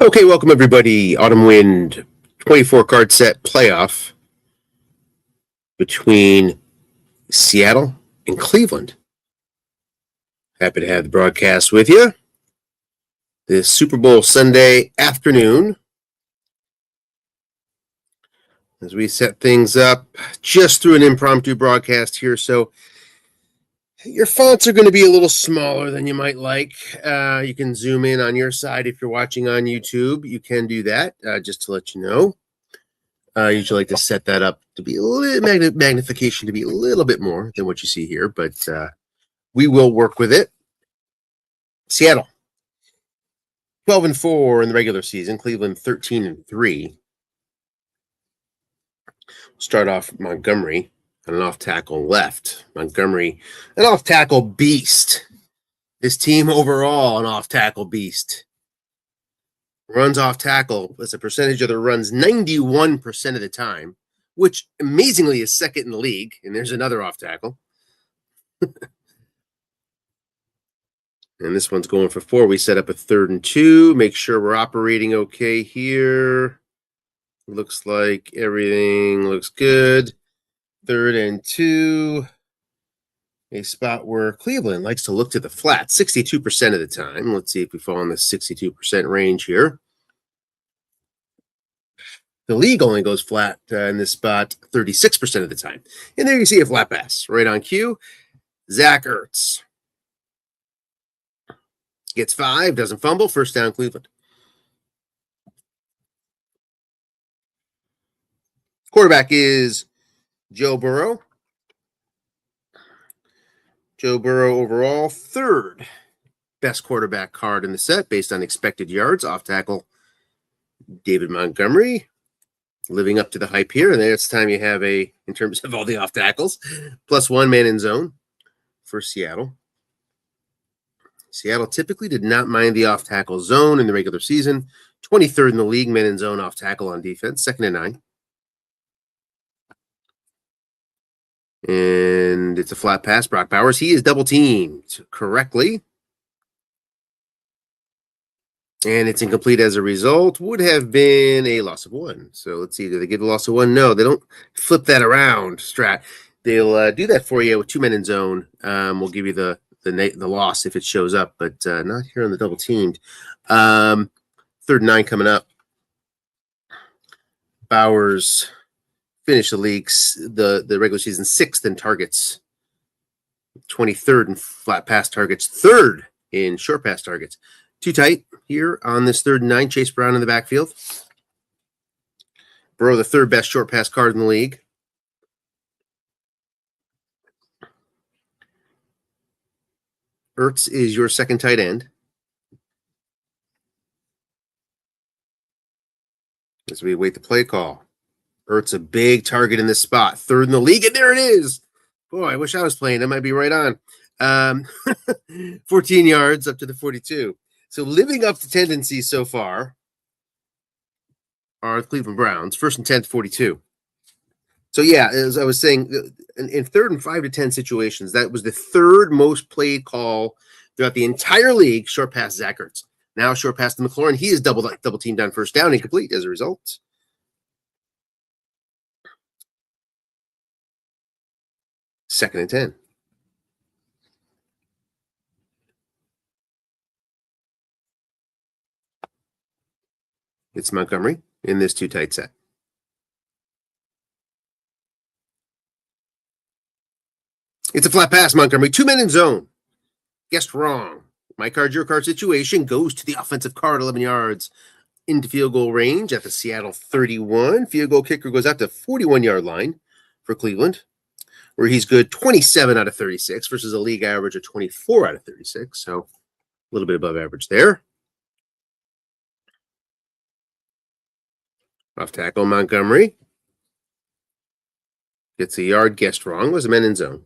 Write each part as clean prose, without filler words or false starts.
Okay, welcome everybody. Autumn Wind 24 card set playoff between Seattle and Cleveland. Happy to have the broadcast with you this Super Bowl Sunday afternoon as we set things up just through an impromptu broadcast here. So your fonts are going to be a little smaller than you might like. You can zoom in on your side if you're watching on YouTube. You can do that, just to let you know. I usually like to set that up to be a little magnification to be a little bit more than what you see here, but we will work with it. Seattle 12-4 in the regular season. Cleveland 13-3. Start off Montgomery on an off tackle left. Montgomery, an off tackle beast. This team overall, an off tackle beast. Runs off tackle as a percentage of the runs 91% of the time, which amazingly is second in the league. And there's another off tackle. And this one's going for 4. We set up a 3rd and 2. Make sure we're operating okay here. Looks like everything looks good. 3rd and 2. A spot where Cleveland likes to look to the flat 62% of the time. Let's see if we fall in the 62% range here. The league only goes flat in this spot 36% of the time. And there you see a flat pass right on cue. Zach Ertz gets 5, doesn't fumble, first down Cleveland. Quarterback is Joe Burrow. Joe Burrow overall 3rd best quarterback card in the set based on expected yards. Off tackle David Montgomery living up to the hype here. And that's the time you have in terms of all the off tackles, +1 man in zone for Seattle. Seattle typically did not mind the off tackle zone in the regular season. 23rd in the league, man in zone off tackle on defense, 2nd and 9. And it's a flat pass. Brock Bowers, he is double teamed correctly. And it's incomplete as a result. Would have been a loss of 1. So let's see. Do they get a loss of 1? No, they don't flip that around, Strat. They'll do that for you with 2 men in zone. We'll give you the loss if it shows up, but not here on the double teamed. 3rd and 9 coming up. Bowers finished the league's the regular season 6th in targets, 23rd in flat pass targets, 3rd in short pass targets. Too tight here on this 3rd and 9. Chase Brown in the backfield. Burrow, the 3rd best short pass card in the league. Ertz is your 2nd tight end. As we await the play call. Ertz a big target in this spot. 3rd in the league, and there it is. Boy, I wish I was playing. That might be right on. 14 yards up to the 42. So living up to tendencies so far are the Cleveland Browns. 1st and 10 to 42. So yeah, as I was saying, in 3rd and 5 to 10 situations, that was the 3rd most played call throughout the entire league. Short pass Zach Ertz. Now short pass to McLaurin. He is double teamed on 1st down, incomplete as a result. Second and 10. It's Montgomery in this too tight set. It's a flat pass, Montgomery. 2 men in zone. Guessed wrong. My card, your card situation goes to the offensive card, 11 yards into field goal range at the Seattle 31. Field goal kicker goes out to 41-yard line for Cleveland, where he's good 27 out of 36 versus a league average of 24 out of 36. So a little bit above average there. Off tackle Montgomery. Gets a yard, guessed wrong. Was a man in zone.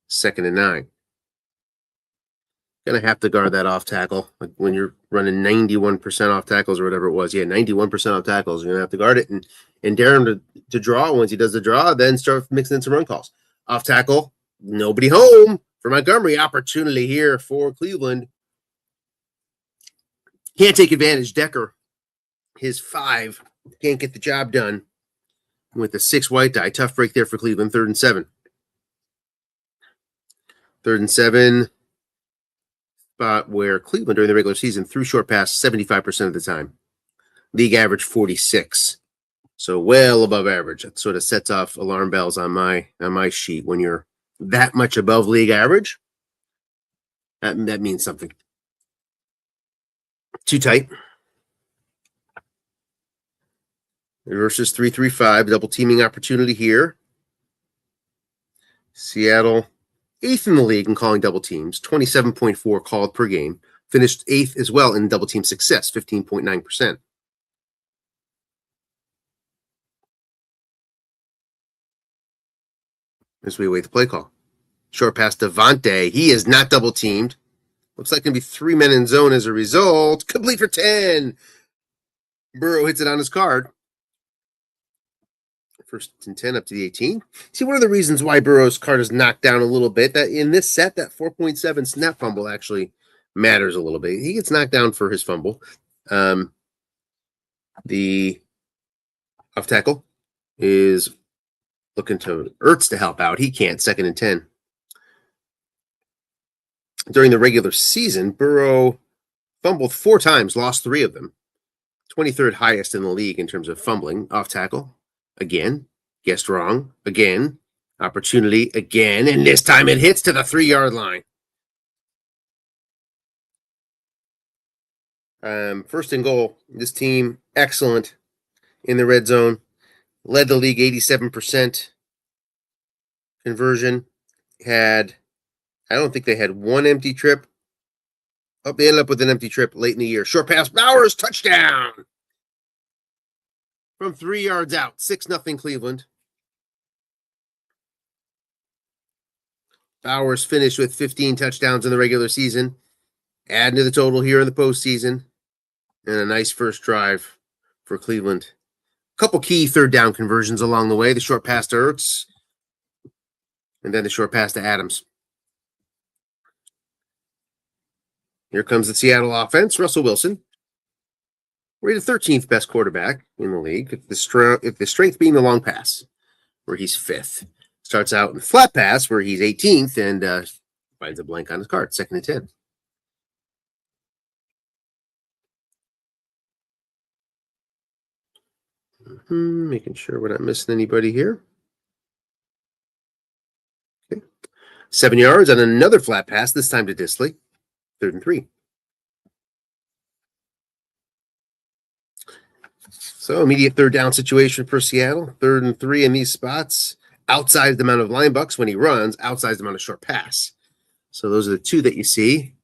2nd and 9. Gonna have to guard that off tackle. Like when you're running 91% off tackles or whatever it was. Yeah, 91% off tackles. You're gonna have to guard it and dare him to draw. Once he does the draw, then start mixing in some run calls. Off tackle, nobody home for Montgomery. Opportunity here for Cleveland. Can't take advantage. Decker, his 5, can't get the job done with the 6 white die. Tough break there for Cleveland. 3rd and 7. 3rd and 7 spot where Cleveland during the regular season threw short pass 75% of the time. League average 46. So well above average. That sort of sets off alarm bells on my sheet. When you're that much above league average, that means something. Too tight. Versus 3-3-5, double teaming opportunity here. Seattle, 8th in the league in calling double teams, 27.4 called per game. Finished 8th as well in double team success, 15.9%. As we await the play call. Short pass to Devontae. He is not double teamed. Looks like going to be 3 men in zone as a result. Complete for 10. Burrow hits it on his card. 1st and 10 up to the 18. See, one of the reasons why Burrow's card is knocked down a little bit, that in this set, that 4.7 snap fumble actually matters a little bit. He gets knocked down for his fumble. The off tackle is looking to Ertz to help out. He can't. 2nd and 10. During the regular season, Burrow fumbled 4 times, lost 3 of them. 23rd highest in the league in terms of fumbling. Off tackle. Again, guessed wrong. Again, opportunity again, and this time it hits to the 3-yard line. 1st and goal. This team, excellent in the red zone. Led the league 87% conversion. I don't think they had one empty trip. Oh, they ended up with an empty trip late in the year. Short pass, Bowers, touchdown. From 3 yards out, 6-0 Cleveland. Bowers finished with 15 touchdowns in the regular season, adding to the total here in the postseason, and a nice first drive for Cleveland. A couple key 3rd down conversions along the way. The short pass to Ertz, and then the short pass to Adams. Here comes the Seattle offense. Russell Wilson, rated 13th best quarterback in the league, if the strength being the long pass, where he's 5th. Starts out in the flat pass, where he's 18th, and finds a blank on his card. 2nd and 10. Making sure we're not missing anybody here. Okay. 7 yards on another flat pass, this time to Disley. 3rd and 3. So immediate 3rd down situation for Seattle. 3rd and 3 in these spots. Outsized amount of line bucks when he runs. Outsized amount of short pass. So those are the 2 that you see.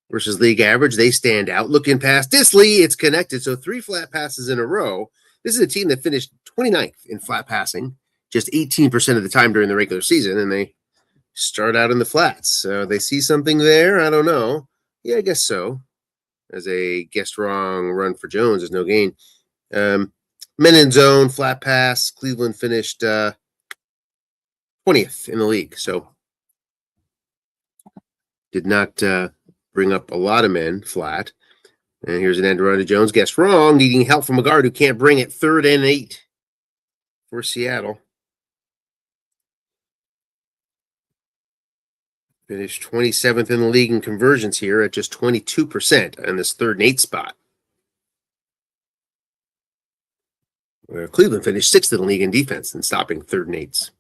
Versus league average, they stand out. Looking past Disley, it's connected. So 3 flat passes in a row. This is a team that finished 29th in flat passing, just 18% of the time during the regular season, and they start out in the flats. So they see something there. I don't know. Yeah, I guess so. As a guessed wrong run for Jones is no gain. Men in zone, flat pass. Cleveland finished 20th in the league. So did not bring up a lot of men flat. And here's an end run to Jones. Guessed wrong, needing help from a guard who can't bring it. 3rd and 8 for Seattle. Finished 27th in the league in conversions here at just 22% on this 3rd and 8 spot. Where Cleveland finished 6th in the league in defense and stopping 3rd and 8s.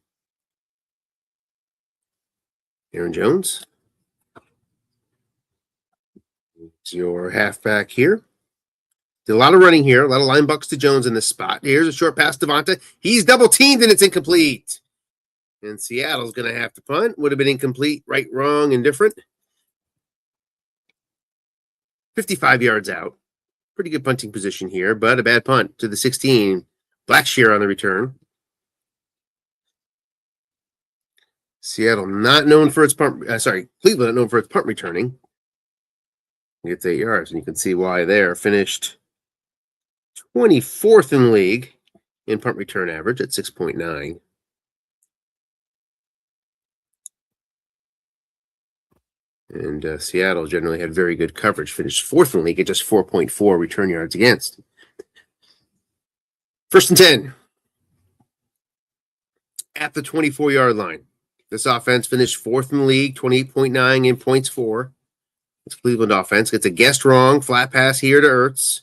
Aaron Jones. It's your halfback here. Did a lot of running here, a lot of line bucks to Jones in this spot. Here's a short pass to Devontae. He's double teamed and it's incomplete. And Seattle's going to have to punt. Would have been incomplete, right, wrong, indifferent. 55 yards out. Pretty good punting position here, but a bad punt to the 16. Blackshear on the return. Seattle not known for its punt. Cleveland not known for its punt returning. Gets 8 yards, and you can see why there. Finished 24th in the league in punt return average at 6.9. And Seattle generally had very good coverage, finished fourth in the league at just 4.4 return yards against. 1st and 10 at the 24-yard line. This offense finished fourth in the league, 28.9 in points for. It's Cleveland offense. Gets a guessed wrong, flat pass here to Ertz.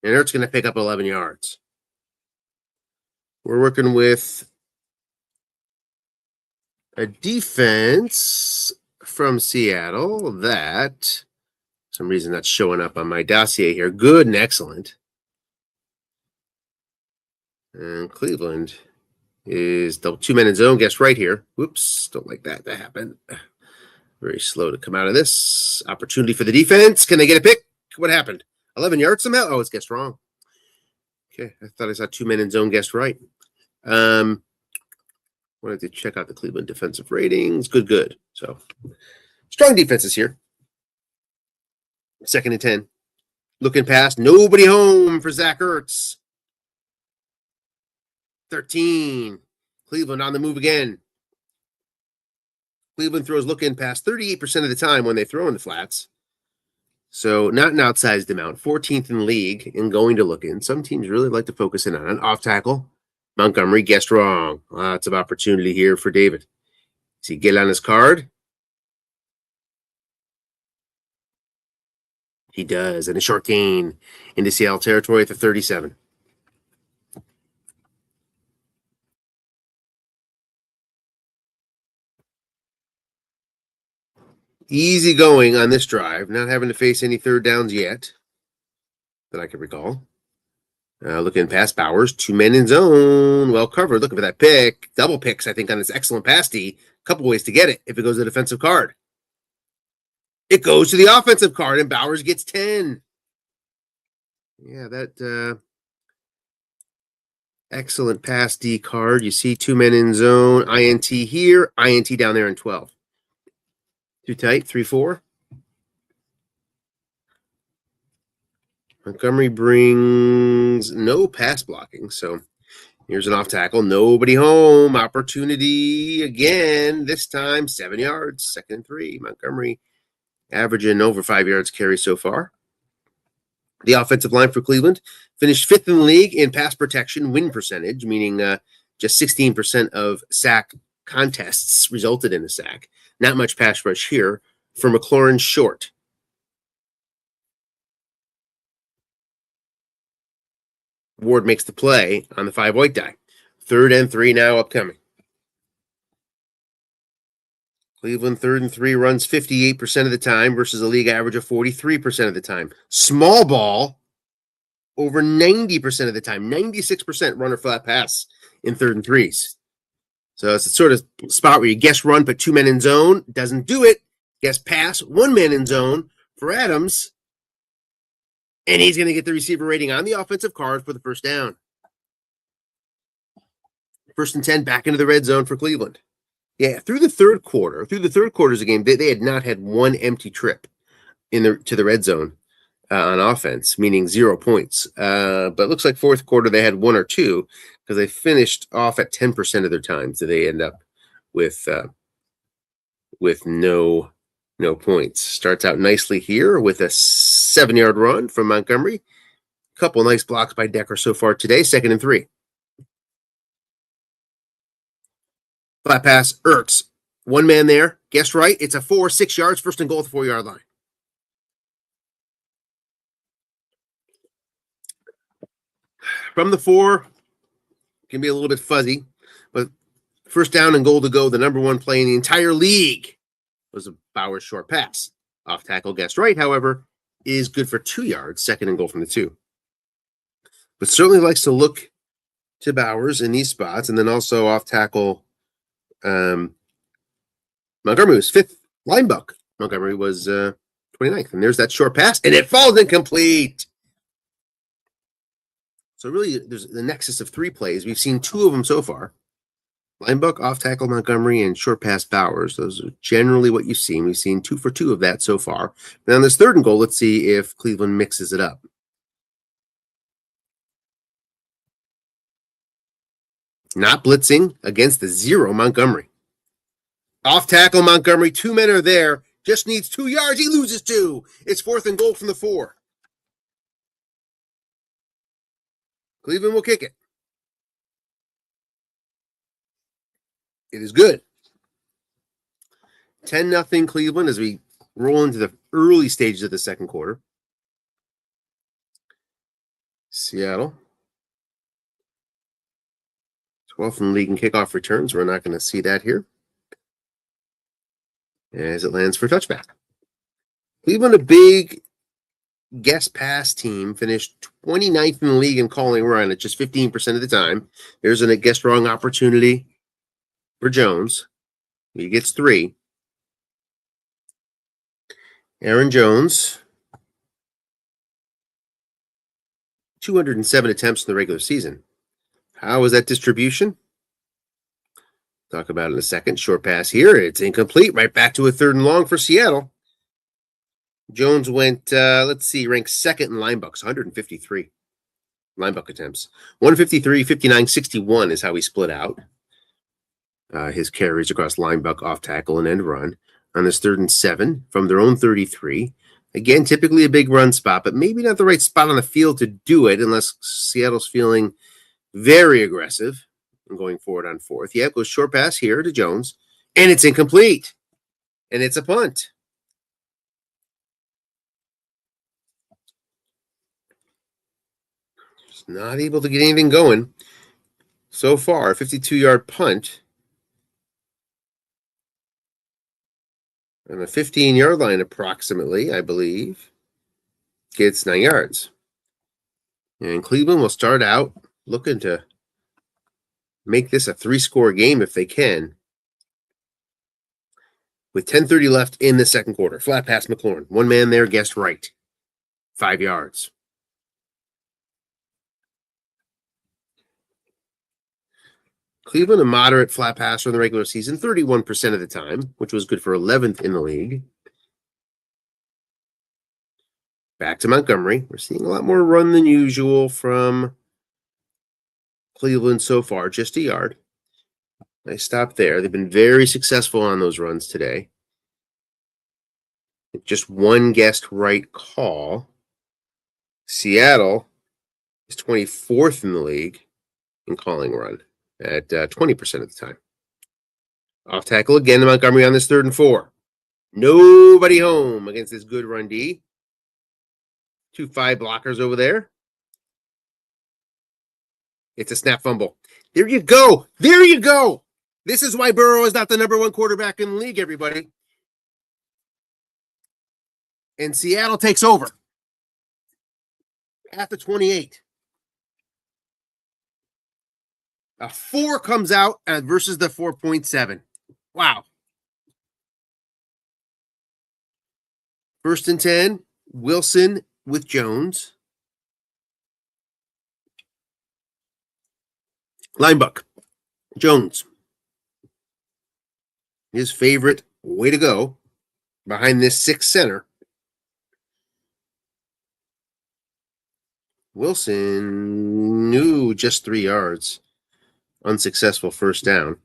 And Ertz going to pick up 11 yards. We're working with a defense from Seattle that, for some reason, that's showing up on my dossier here. Good and excellent. And Cleveland is the 2 men in zone. Guess right here. Whoops, don't like that to happen. Very slow to come out of this. Opportunity for the defense. Can they get a pick? What happened? 11 yards somehow? Oh, it's guessed wrong. Okay, I thought I saw 2 men in zone guessed right. Wanted to check out the Cleveland defensive ratings. Good. So, strong defenses here. 2nd and 10. Looking past. Nobody home for Zach Ertz. 13. Cleveland on the move again. Cleveland throws looking past 38% of the time when they throw in the flats. So not an outsized amount. 14th in the league in going to look in. Some teams really like to focus in on an off tackle. Montgomery guessed wrong. Lots of opportunity here for David. Does he get on his card? He does. And a short gain into Seattle territory at the 37. Easy going on this drive, not having to face any third downs yet that I can recall. Looking past Bowers, 2 men in zone, well covered. Looking for that pick. Double picks, I think, on this excellent pass D. Couple ways to get it if it goes to the defensive card. It goes to the offensive card, and Bowers gets 10. Yeah, that excellent pass D card. You see 2 men in zone, INT here, INT down there in 12. Too tight, 3-4. Montgomery brings no pass blocking, so here's an off tackle. Nobody home. Opportunity again. This time 7 yards. 2nd and 3. Montgomery averaging over 5 yards carry so far. The offensive line for Cleveland finished 5th in the league in pass protection win percentage, meaning just 16% of sack contests resulted in a sack. Not much pass rush here for McLaurin Short. Ward makes the play on the 5 white die. 3rd and 3 now upcoming. Cleveland 3rd and 3 runs 58% of the time versus a league average of 43% of the time. Small ball over 90% of the time. 96% run or flat pass in 3rd and 3s. So it's a sort of spot where you guess run, put 2 men in zone. Doesn't do it. Guess pass, 1 man in zone for Adams. And he's going to get the receiver rating on the offensive card for the 1st down. 1st and 10 back into the red zone for Cleveland. Yeah, through the third quarters of the game, they had not had one empty trip to the red zone on offense, meaning 0 points. But it looks like 4th quarter they had 1 or 2 because they finished off at 10% of their time. So they end up with no points. Starts out nicely here with a 7-yard run from Montgomery. Couple nice blocks by Decker so far today. 2nd and 3. Flat pass, Ertz. 1 man there. Guess right. It's a 6 yards. 1st and goal at the 4-yard line. From the 4, can be a little bit fuzzy, but 1st down and goal to go. The number 1 play in the entire league was a Bowers short pass. Off tackle, guessed right, however, is good for 2 yards. 2nd and goal from the 2. But certainly likes to look to Bowers in these spots, and then also off tackle. Montgomery was 5th. Linebuck. Montgomery was 29th. And there's that short pass, and it falls incomplete. So really, there's the nexus of 3 plays. We've seen 2 of them so far. Linebuck, off tackle Montgomery, and short pass Bowers. Those are generally what you've seen. We've seen 2 for 2 of that so far. And on this 3rd and goal, let's see if Cleveland mixes it up. Not blitzing against the 0 Montgomery. Off tackle Montgomery. 2 men are there. Just needs 2 yards. He loses 2. It's 4th and goal from the 4. Cleveland will kick it. It is good. 10-0 Cleveland as we roll into the early stages of the second quarter. Seattle. 12th in the league in kickoff returns. We're not going to see that here. As it lands for touchback. Cleveland, a big guest pass team, finished 29th in the league in calling run at just 15% of the time. There's a guest wrong opportunity for Jones. He gets 3. Aaron Jones, 207 attempts in the regular season. How was that distribution? Talk about it in a second. Short pass here. It's incomplete. Right back to a 3rd and long for Seattle. Jones went, ranked 2nd in line bucks, 153 line buck attempts. 153, 59, 61 is how he split out his carries across line buck, off tackle, and end run on this 3rd and 7 from their own 33. Again, typically a big run spot, but maybe not the right spot on the field to do it unless Seattle's feeling very aggressive and going forward on 4th. Yeah, it goes short pass here to Jones, and it's incomplete, and it's a punt. Just not able to get anything going so far. 52-yard punt on the 15-yard line approximately, I believe. Gets 9 yards. And Cleveland will start out looking to make this a 3-score game if they can. With 10:30 left in the second quarter. Flat pass McLaurin. One man there, guessed right. 5 yards. Cleveland, a moderate flat passer in the regular season, 31% of the time, which was good for 11th in the league. Back to Montgomery. We're seeing a lot more run than usual from Cleveland so far, just a yard. Nice stop there. They've been very successful on those runs today. Just one guessed right call. Seattle is 24th in the league in calling run at 20% of the time. Off tackle again to Montgomery on this 3rd and 4. Nobody home against this good run D. 2 5 blockers over there. It's a snap fumble. There you go. There you go. This is why Burrow is not the number 1 quarterback in the league, everybody. And Seattle takes over at the 28. A 4 comes out versus the 4.7. Wow. 1st and 10. Wilson with Jones. Linebuck. Jones. His favorite way to go behind this 6 center. Wilson knew just 3 yards. Unsuccessful 1st down.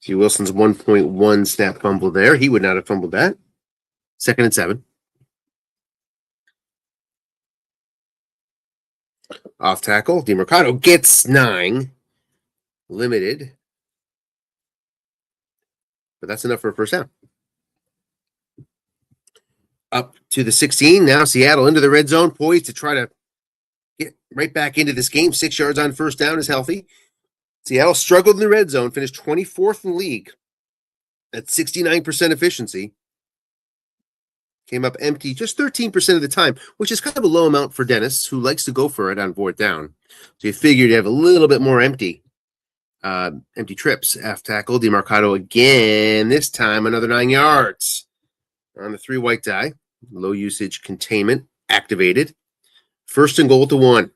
See Wilson's 1.1 snap fumble there. He would not have fumbled that. 2nd and 7. Off tackle. DeMarcado gets 9. Limited. But that's enough for a 1st down. Up to the 16. Now Seattle into the red zone, poised to try to get right back into this game. 6 yards on 1st down is healthy. Seattle struggled in the red zone, finished 24th in the league at 69% efficiency. Came up empty just 13% of the time, which is kind of a low amount for Dennis, who likes to go for it on 4th down. So you figured you have a little bit more empty trips. Half tackle, DeMarcado again. This time another 9 yards on the 3 white die. Low usage containment activated. 1st and goal to 1.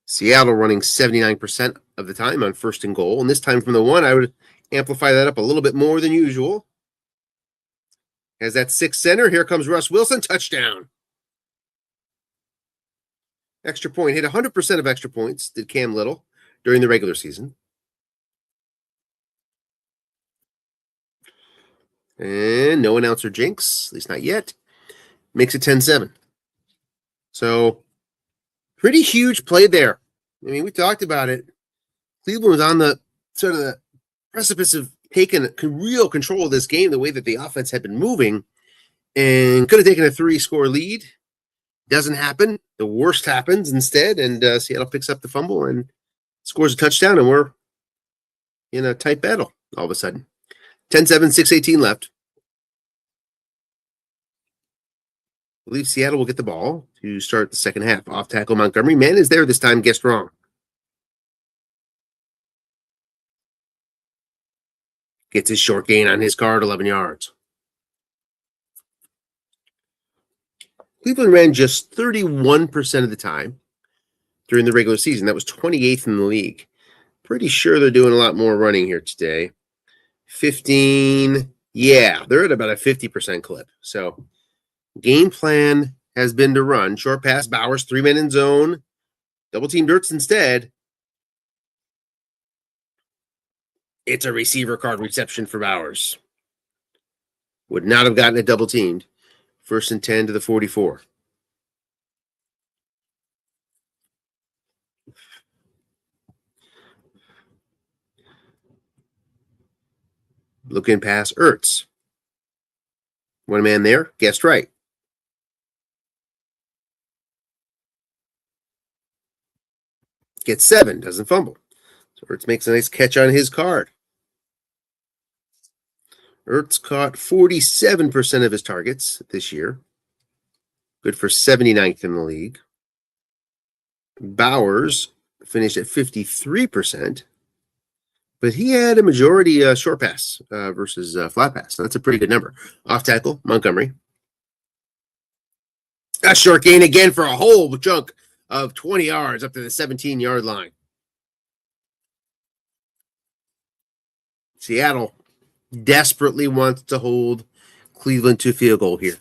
Seattle running 79% of the time on 1st and goal. And this time from the 1, I would amplify that up a little bit more than usual. As that 6 center, here comes Russ Wilson, touchdown. Extra point, hit 100% of extra points, did Cam Little during the regular season. And no announcer jinx, at least not yet. Makes it 10-7. So, pretty huge play there. I mean, we talked about it. Cleveland was on the sort of the precipice of taking real control of this game, the way that the offense had been moving, and could have taken a 3-score lead. Doesn't happen. The worst happens instead, and Seattle picks up the fumble and scores a touchdown, and we're in a tight battle all of a sudden. 10-7, 6:18 left. I believe Seattle will get the ball to start the second half. Off tackle Montgomery. Man is there this time, guessed wrong. Gets his short gain on his card, 11 yards. Cleveland ran just 31% of the time during the regular season. That was 28th in the league. Pretty sure they're doing a lot more running here today. 15. Yeah, they're at about a 50% clip. So game plan has been to run. Short pass, Bowers, 3 men in zone. Double team Dirts instead. It's a receiver card reception for Bowers. Would not have gotten it double teamed. 1st and 10 to the 44. Looking past Ertz. One man there, guessed right. Gets 7, doesn't fumble. So Ertz makes a nice catch on his card. Ertz caught 47% of his targets this year. Good for 79th in the league. Bowers finished at 53%, but he had a majority short pass versus flat pass. So that's a pretty good number. Off tackle, Montgomery. A short gain again for a whole chunk of 20 yards up to the 17-yard line. Seattle desperately wants to hold Cleveland to field goal here.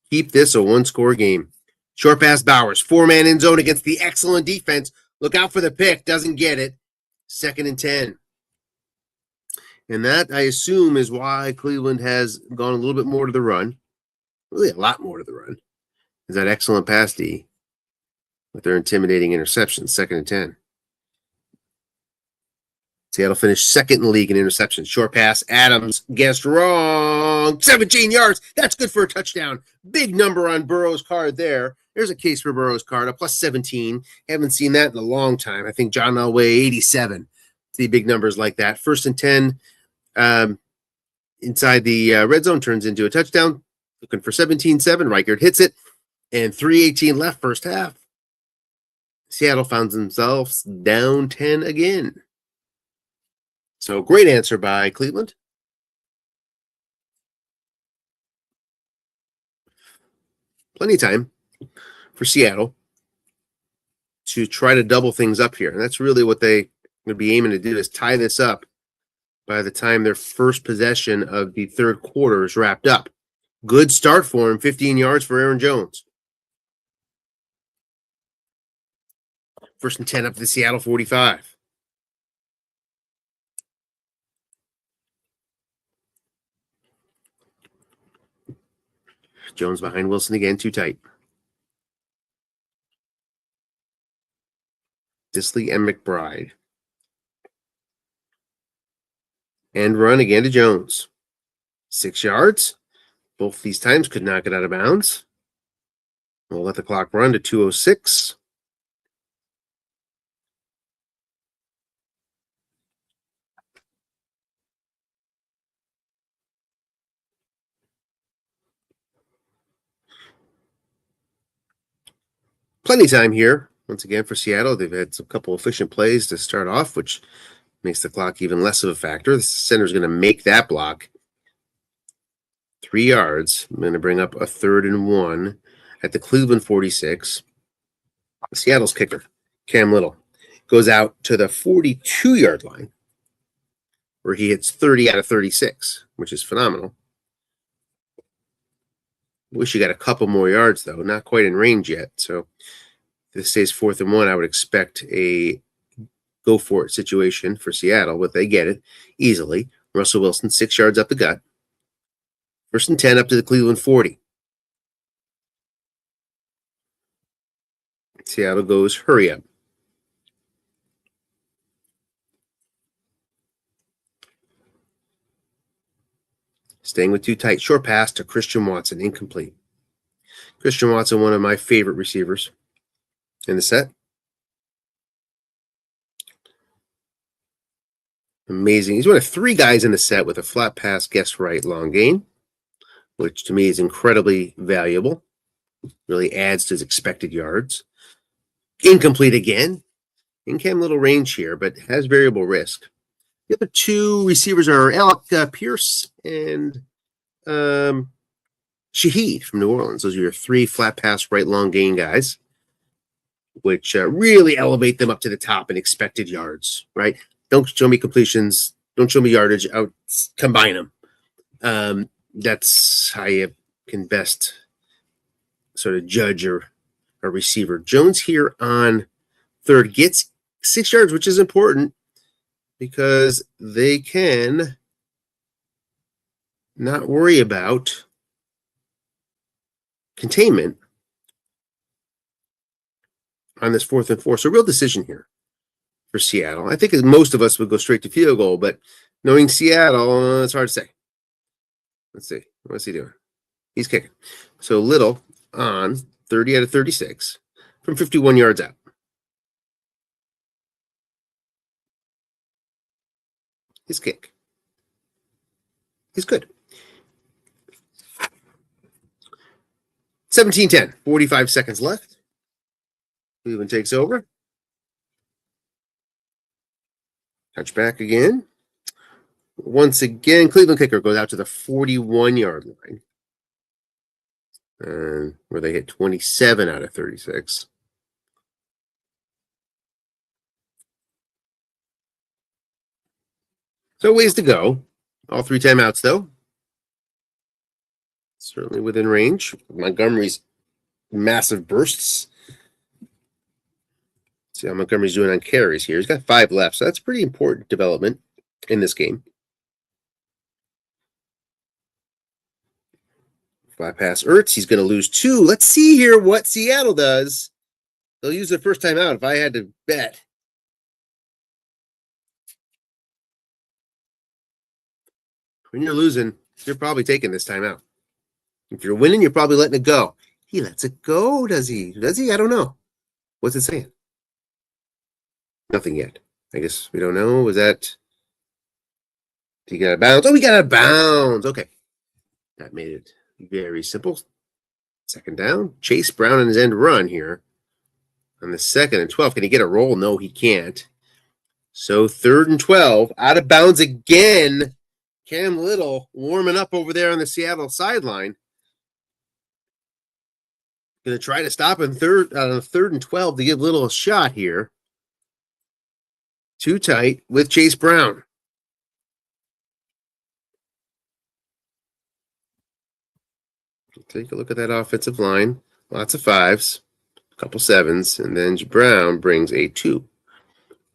Keep this a 1-score game. Short pass Bowers, 4-man in zone against the excellent defense. Look out for the pick, doesn't get it. 2nd and 10. And that, I assume, is why Cleveland has gone a little bit more to the run. Really a lot more to the run. Is that excellent pass D with their intimidating interceptions, 2nd and 10. Seattle finished 2nd in the league in interceptions. Short pass, Adams guessed wrong. 17 yards. That's good for a touchdown. Big number on Burrow's card there. There's a case for Burrow's card, a plus 17. Haven't seen that in a long time. I think John Elway, 87. See big numbers like that. 1st and 10 inside the red zone turns into a touchdown. Looking for 17-7. Reichert hits it. And 3:18 left first half. Seattle finds themselves down 10 again. So great answer by Cleveland. Plenty of time for Seattle to try to double things up here. And that's really what they would be aiming to do, is tie this up by the time their first possession of the third quarter is wrapped up. Good start for him, 15 yards for Aaron Jones. 1st and 10 up to the Seattle 45. Jones behind Wilson again, too tight. Disley and McBride. And run again to Jones. 6 yards. Both these times could not get out of bounds. We'll let the clock run to 2:06. Plenty of time here, once again, for Seattle. They've had some couple efficient plays to start off, which makes the clock even less of a factor. The center's going to make that block. 3 yards. I'm going to bring up a 3rd and 1 at the Cleveland 46. Seattle's kicker, Cam Little, goes out to the 42-yard line, where he hits 30 out of 36, which is phenomenal. Wish he got a couple more yards, though. Not quite in range yet. So If this stays 4th and 1, I would expect a go for it situation for Seattle, but they get it easily. Russell Wilson, 6 yards up the gut. 1st and 10 up to the Cleveland 40. Seattle goes hurry up. Staying with 2 tight. Short pass to Christian Watson, incomplete. Christian Watson, one of my favorite receivers in the set. Amazing. He's one of 3 guys in the set with a flat pass, guess right, long gain, which to me is incredibly valuable. Really adds to his expected yards. Incomplete again. In Cam Little range here, but has variable risk. The other 2 receivers are Alec Pierce and Shaheed from New Orleans. Those are your 3 flat pass, right, long gain guys, which really elevate them up to the top in expected yards, right? Don't show me completions. Don't show me yardage. I'll combine them. That's how you can best sort of judge a receiver. Jones here on 3rd gets 6 yards, which is important because they can not worry about containment on this 4th and 4. So real decision here for Seattle. I think most of us would go straight to field goal, but knowing Seattle, it's hard to say. Let's see. What's he doing? He's kicking. So Little on 30 out of 36 from 51 yards out. His kick is good. 17-10, 45 seconds left. Cleveland takes over. Touchback again. Once again, Cleveland kicker goes out to the 41-yard line. Where they hit 27 out of 36. So ways to go. All 3 timeouts, though. Certainly within range. Montgomery's massive bursts. See how Montgomery's doing on carries here. He's got 5 left, so that's pretty important development in this game. Flat pass Ertz. He's going to lose 2. Let's see here what Seattle does. They'll use their first time out if I had to bet. When you're losing, you're probably taking this time out. If you're winning, you're probably letting it go. He lets it go, does he? Does he? I don't know. What's it saying? Nothing yet. I guess we don't know. Was that... He got a bounce? Oh, we got a bounce. Okay. That made it very simple. 2nd down. Chase Brown on his end run here. On the 2nd and 12. Can he get a roll? No, he can't. So 3rd and 12. Out of bounds again. Cam Little warming up over there on the Seattle sideline. Going to try to stop him 3rd and 12 to give Little a shot here. Too tight with Chase Brown. Take a look at that offensive line. Lots of 5s, a couple 7s, and then Brown brings a 2.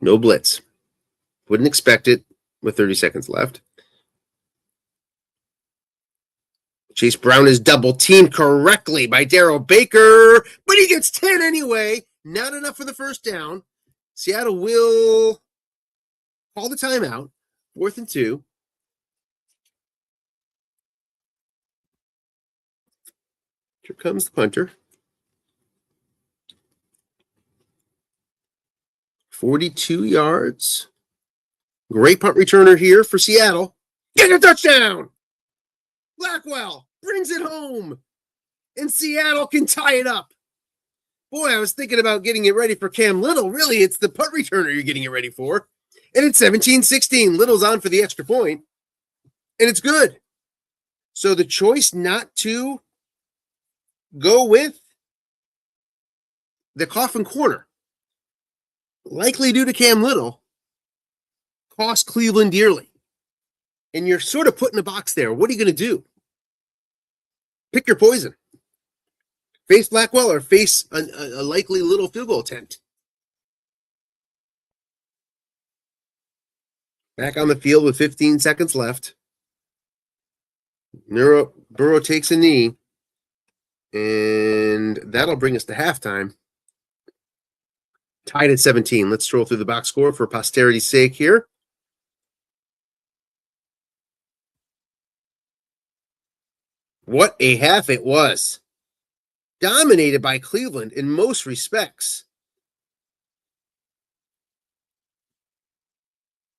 No blitz. Wouldn't expect it with 30 seconds left. Chase Brown is double teamed correctly by Darrell Baker, but he gets 10 anyway. Not enough for the first down. Seattle will call the timeout. 4th and 2. Here comes the punter. 42 yards. Great punt returner here for Seattle. Get a touchdown! Blackwell brings it home, and Seattle can tie it up. Boy, I was thinking about getting it ready for Cam Little. Really, it's the punt returner you're getting it ready for. And it's 17-16. Little's on for the extra point, and it's good. So the choice not to go with the coffin corner, likely due to Cam Little, cost Cleveland dearly. And you're sort of put in a box there. What are you going to do? Pick your poison. Face Blackwell or face a likely little field goal attempt. Back on the field with 15 seconds left. Burrow takes a knee, and that'll bring us to halftime. Tied at 17. Let's scroll through the box score for posterity's sake here. What a half it was. Dominated by Cleveland in most respects.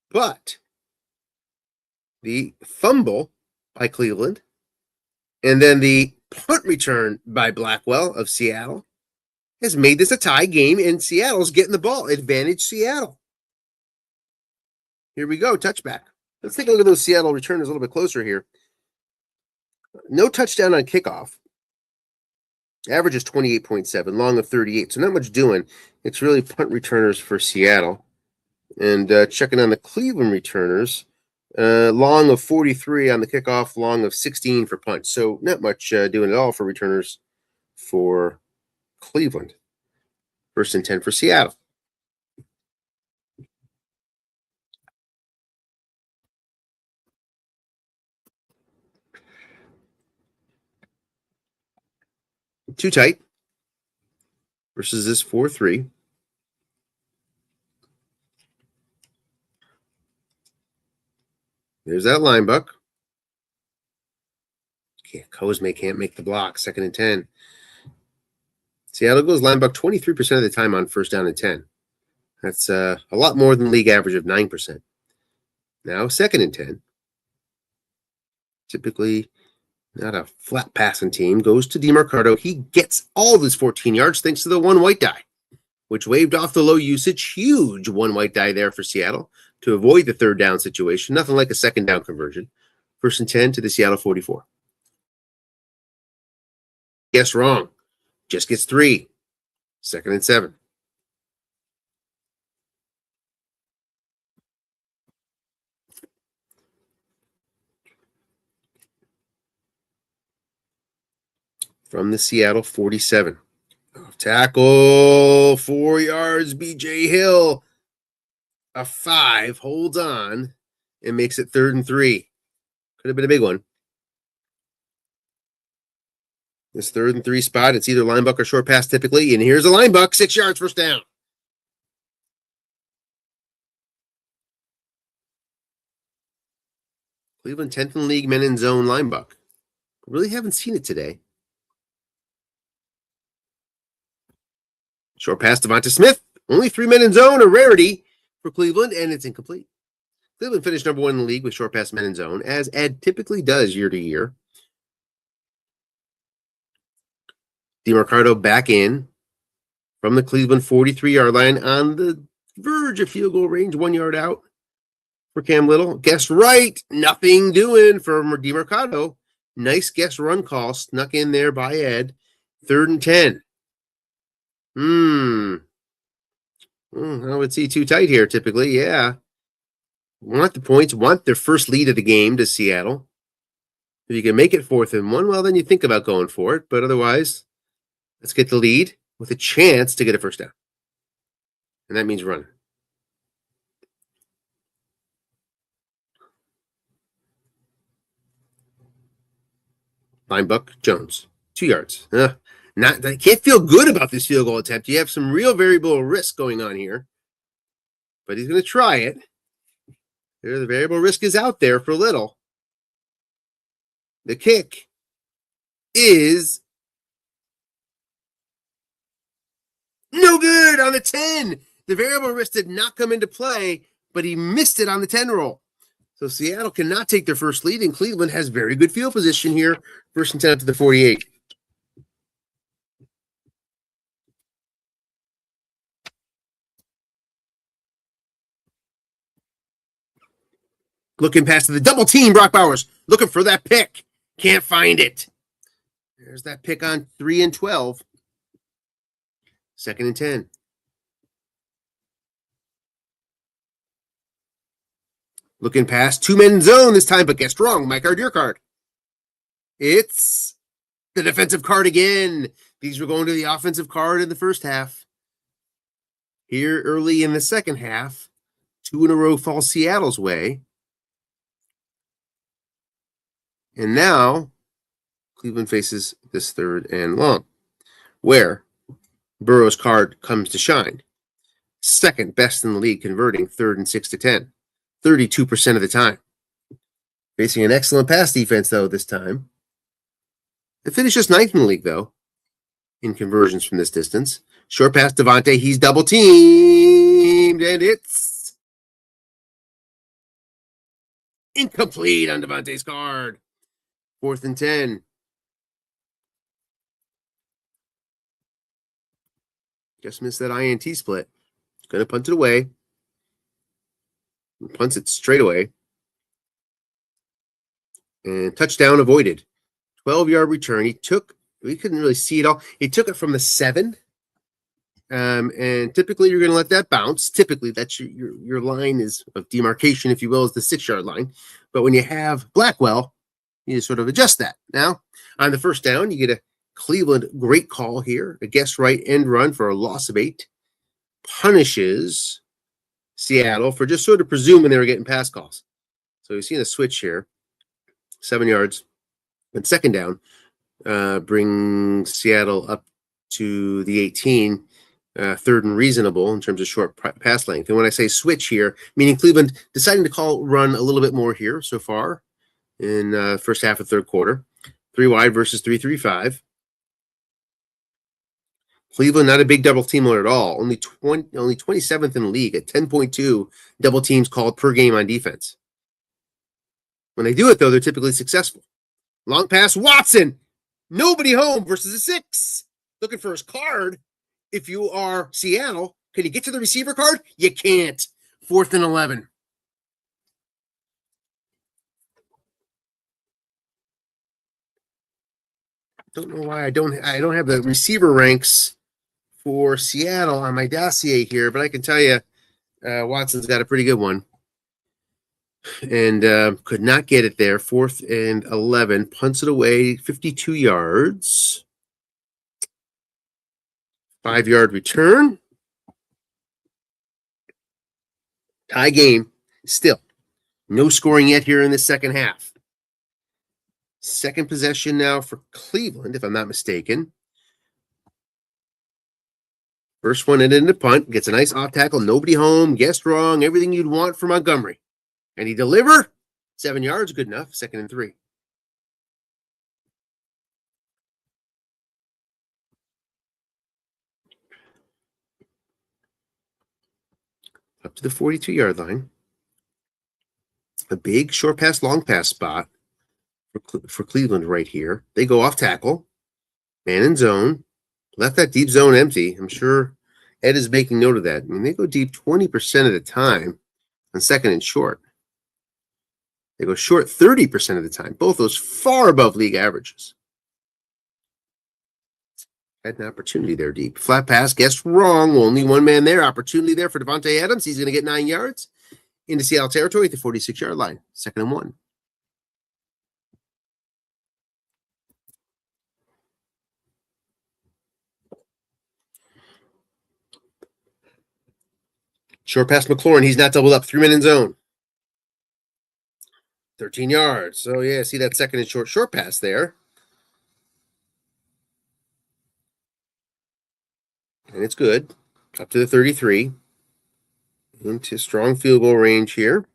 But the fumble by Cleveland and then the punt return by Blackwell of Seattle has made this a tie game, and Seattle's getting the ball. Advantage Seattle. Here we go, touchback. Let's take a look at those Seattle returners a little bit closer here. No touchdown on kickoff. Average is 28.7, long of 38, so not much doing. It's really punt returners for Seattle. And checking on the Cleveland returners, long of 43 on the kickoff, long of 16 for punt. So not much doing at all for returners for Cleveland. 1st and 10 for Seattle. Too tight versus this 4-3. There's that line buck. Cosme can't make the block. 2nd and 10. Seattle goes line buck 23% of the time on 1st down and 10. That's a lot more than league average of 9%. Now 2nd and 10. Typically not a flat passing team. Goes to DeMarcado. He gets all of his 14 yards thanks to the one white die, which waved off the low usage. Huge one white die there for Seattle to avoid the 3rd down situation. Nothing like a 2nd down conversion. 1st and 10 to the Seattle 44. Guess wrong. Just gets 3. 2nd and 7. From the Seattle 47. Off tackle, 4 yards, BJ Hill. A 5, holds on, and makes it 3rd and 3. Could have been a big one. This 3rd and 3 spot, it's either line buck or short pass typically, and here's a line buck, 6 yards, 1st down. Cleveland 10th in the league, men in zone line buck. Really haven't seen it today. Short pass to Devonta Smith. Only 3 men in zone, a rarity for Cleveland, and it's incomplete. Cleveland finished number 1 in the league with short pass men in zone, as Ed typically does year to year. DeMarcado back in from the Cleveland 43-yard line on the verge of field goal range, 1 yard out for Cam Little. Guess right, nothing doing for DeMarcado. Nice guess run call snuck in there by Ed. 3rd and 10. I would see too tight here typically. Yeah. Want the points, want their first lead of the game to Seattle. If you can make it 4th and 1, well, then you think about going for it. But otherwise, let's get the lead with a chance to get a 1st down. And that means running. Line buck, Jones, 2 yards. I can't feel good about this field goal attempt. You have some real variable risk going on here. But he's going to try it. The variable risk is out there for Little. The kick is no good on the 10. The variable risk did not come into play, but he missed it on the 10 roll. So Seattle cannot take their first lead, and Cleveland has very good field position here. 1st and 10 up to the 48. Looking past the double team, Brock Bowers. Looking for that pick. Can't find it. There's that pick on 3 and 12. 2nd and 10. Looking past 2 men in zone this time, but guessed wrong. My card, your card. It's the defensive card again. These were going to the offensive card in the first half. Here early in the second half, 2 in a row fall Seattle's way. And now Cleveland faces this 3rd and long, where Burrow's card comes to shine. 2nd best in the league converting 3rd and 6 to 10, 32% of the time. Facing an excellent pass defense, though, this time. It finishes 9th in the league, though, in conversions from this distance. Short pass Devontae, he's double teamed, and it's incomplete on Devontae's card. 4th and 10. Just missed that INT split. Gonna punt it away. Punts it straight away. And touchdown avoided. 12-yard return. We couldn't really see it all. He took it from the 7. And typically you're going to let that bounce. Typically that's your line is of demarcation, if you will, is the 6-yard line. But when you have Blackwell, you just sort of adjust that. Now, on the first down, you get a Cleveland great call here. A guess right end run for a loss of 8. Punishes Seattle for just sort of presuming they were getting pass calls. So you've seen a switch here. 7 yards. And second down brings Seattle up to the 18. 3rd and reasonable in terms of short pass length. And when I say switch here, meaning Cleveland deciding to run a little bit more here so far in first half of 3rd quarter. 3 wide versus 3-3-5. Cleveland not a big double teamer at all. Only 27th in the league at 10.2 double teams called per game on defense. When they do it, though, they're typically successful. Long pass, Watson. Nobody home versus a 6. Looking for his card. If you are Seattle, can you get to the receiver card? You can't. 4th and 11. Don't know why I don't have the receiver ranks for Seattle on my dossier here, but I can tell you Watson's got a pretty good one. And could not get it there. 4th and 11. Punts it away, 52 yards. 5-yard return. Tie game. Still, no scoring yet here in the second half. Second possession now for Cleveland, if I'm not mistaken. First one ended in a punt. Gets a nice off tackle. Nobody home. Guessed wrong. Everything you'd want for Montgomery. And he deliver. 7 yards. Good enough. 2nd and 3. Up to the 42-yard line. A big short pass, long pass spot for Cleveland right here. They go off tackle. Man in zone. Left that deep zone empty. I'm sure Ed is making note of that. I mean, they go deep 20% of the time on 2nd and short. They go short 30% of the time. Both those far above league averages. Had an opportunity there deep. Flat pass, guessed wrong. Only one man there. Opportunity there for Devontae Adams. He's going to get 9 yards into Seattle territory at the 46-yard line. 2nd and 1. Short pass McLaurin. He's not doubled up. 3-man in zone. 13 yards. So, yeah, see that 2nd and short pass there. And it's good. Up to the 33. Into strong field goal range here.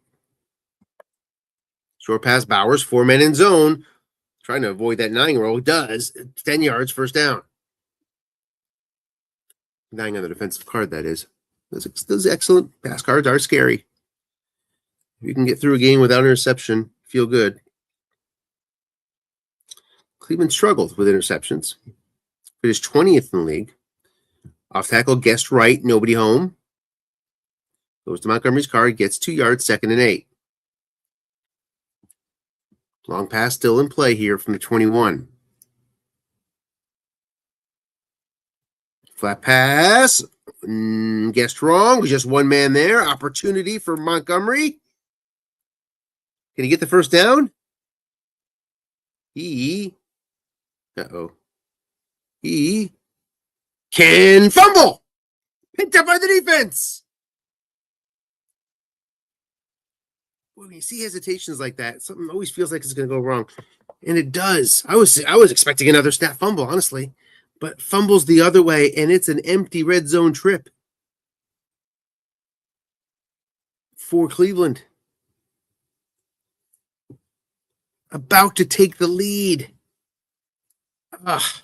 Short pass Bowers. 4 men in zone. Trying to avoid that 9-year-old. Does. 10 yards. First down. 9 on the defensive card, that is. Those excellent pass cards are scary. If you can get through a game without interception, feel good. Cleveland struggled with interceptions. Finished 20th in the league. Off tackle, guessed right, nobody home. Goes to Montgomery's card, gets 2 yards, 2nd and 8. Long pass still in play here from the 21. Flat pass. Guessed wrong. Was just one man there. Opportunity for Montgomery. Can he get the first down? Uh-oh. He can fumble. Picked up by the defense. When you see hesitations like that, something always feels like it's going to go wrong, and it does. I was expecting another snap fumble, honestly, but fumbles the other way, and it's an empty red zone trip for Cleveland. About to take the lead. Ah,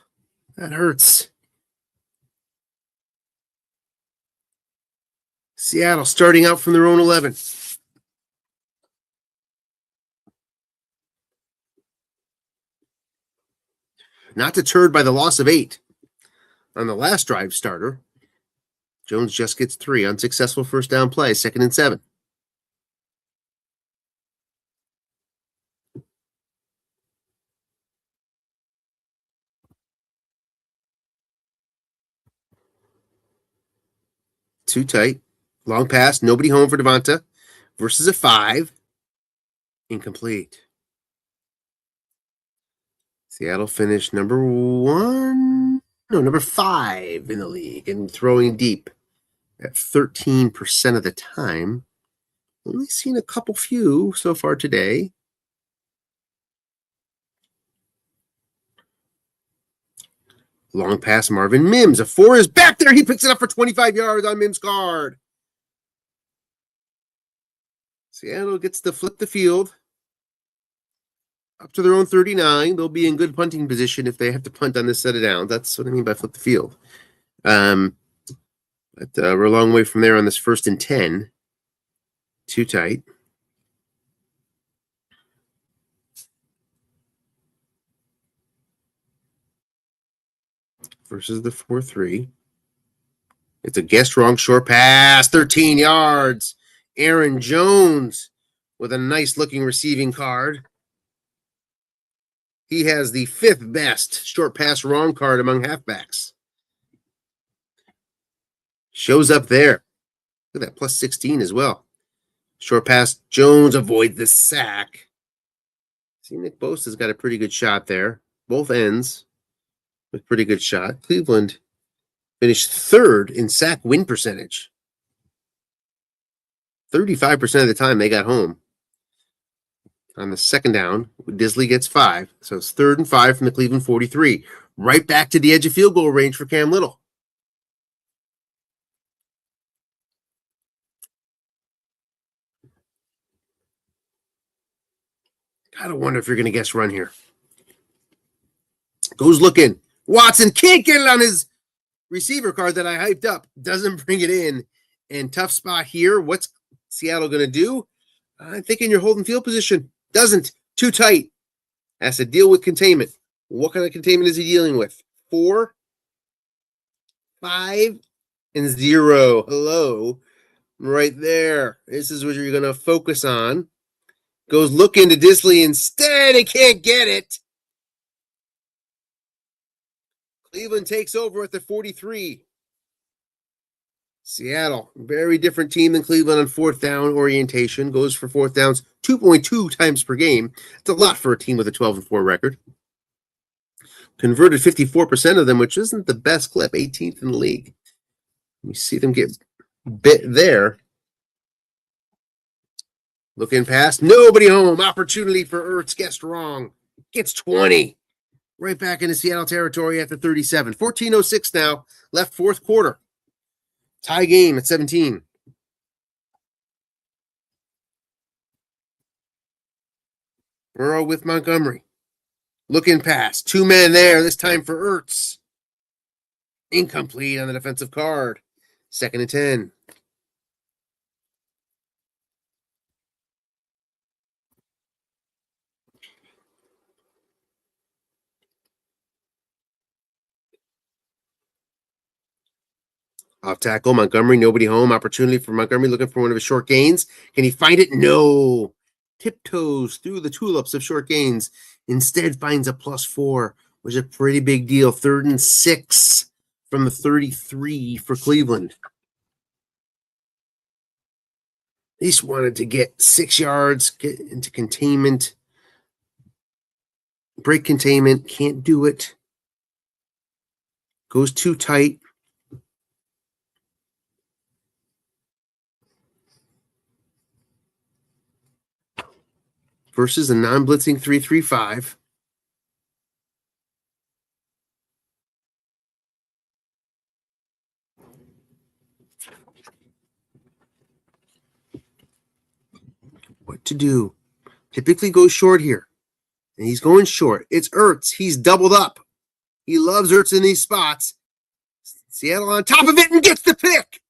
that hurts. Seattle starting out from their own 11. Not deterred by the loss of 8 on the last drive starter. Jones just gets 3. Unsuccessful first down play, 2nd and 7. Too tight. Long pass. Nobody home for Devonta. Versus a 5. Incomplete. Seattle finished number 5 in the league and throwing deep at 13% of the time. Only seen a few so far today. Long pass, Marvin Mims. A 4 is back there. He picks it up for 25 yards on Mims' card. Seattle gets to flip the field up to their own 39. They'll be in good punting position if they have to punt on this set of downs. That's what I mean by flip the field. But we're a long way from there on this 1st and 10. Too tight. Versus the 4-3. It's a guessed wrong short pass. 13 yards. Aaron Jones with a nice looking receiving card. He has the 5th best short pass wrong card among halfbacks. Shows up there. Look at that, plus 16 as well. Short pass, Jones avoids the sack. See, Nick Bosa's got a pretty good shot there. Both ends with pretty good shot. Cleveland finished 3rd in sack win percentage. 35% of the time they got home. On the 2nd down, Disley gets 5. So it's 3rd and 5 from the Cleveland 43. Right back to the edge of field goal range for Cam Little. Gotta wonder if you're going to guess run here. Goes looking. Watson can't get it on his receiver card that I hyped up. Doesn't bring it in. And tough spot here. What's Seattle going to do? I'm thinking you're holding field position. Doesn't. Too tight. Has to deal with containment. What kind of containment is he dealing with? 4, 5, and 0. Hello. Right there. This is what you're going to focus on. Goes looking to Disley instead. He can't get it. Cleveland takes over at the 43. Seattle, very different team than Cleveland on 4th down orientation. Goes for 4th downs 2.2 times per game. It's a lot for a team with a 12-4 record. Converted 54% of them, which isn't the best clip. 18th in the league. You see them get bit there. Looking past. Nobody home. Opportunity for Ertz. Guessed wrong. Gets 20. Right back into Seattle territory at the 37. 14:06 now. Left 4th quarter. Tie game at 17. Burrow with Montgomery. Looking past. 2 men there. This time for Ertz. Incomplete on the defensive card. 2nd and 10. Off tackle, Montgomery, nobody home. Opportunity for Montgomery looking for one of his short gains. Can he find it? No. Tiptoes through the tulips of short gains. Instead finds a +4, which is a pretty big deal. 3rd and 6 from the 33 for Cleveland. They just wanted to get 6 yards, get into containment. Break containment, can't do it. Goes too tight. Versus a non-blitzing 3-3-5. What to do? Typically goes short here. And he's going short. It's Ertz. He's doubled up. He loves Ertz in these spots. Seattle on top of it and gets the pick.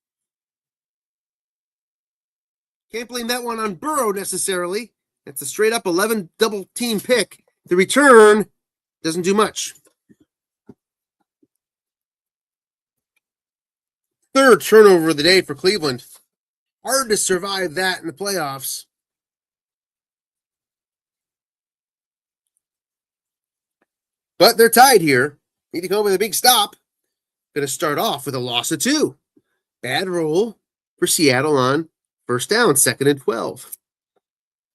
Can't blame that one on Burrow necessarily. That's a straight up 11 double team pick. The return doesn't do much. Third turnover of the day for Cleveland. Hard to survive that in the playoffs. But they're tied here. Need to come up with a big stop. Going to start off with a loss of 2. Bad roll for Seattle on first down, 2nd and 12.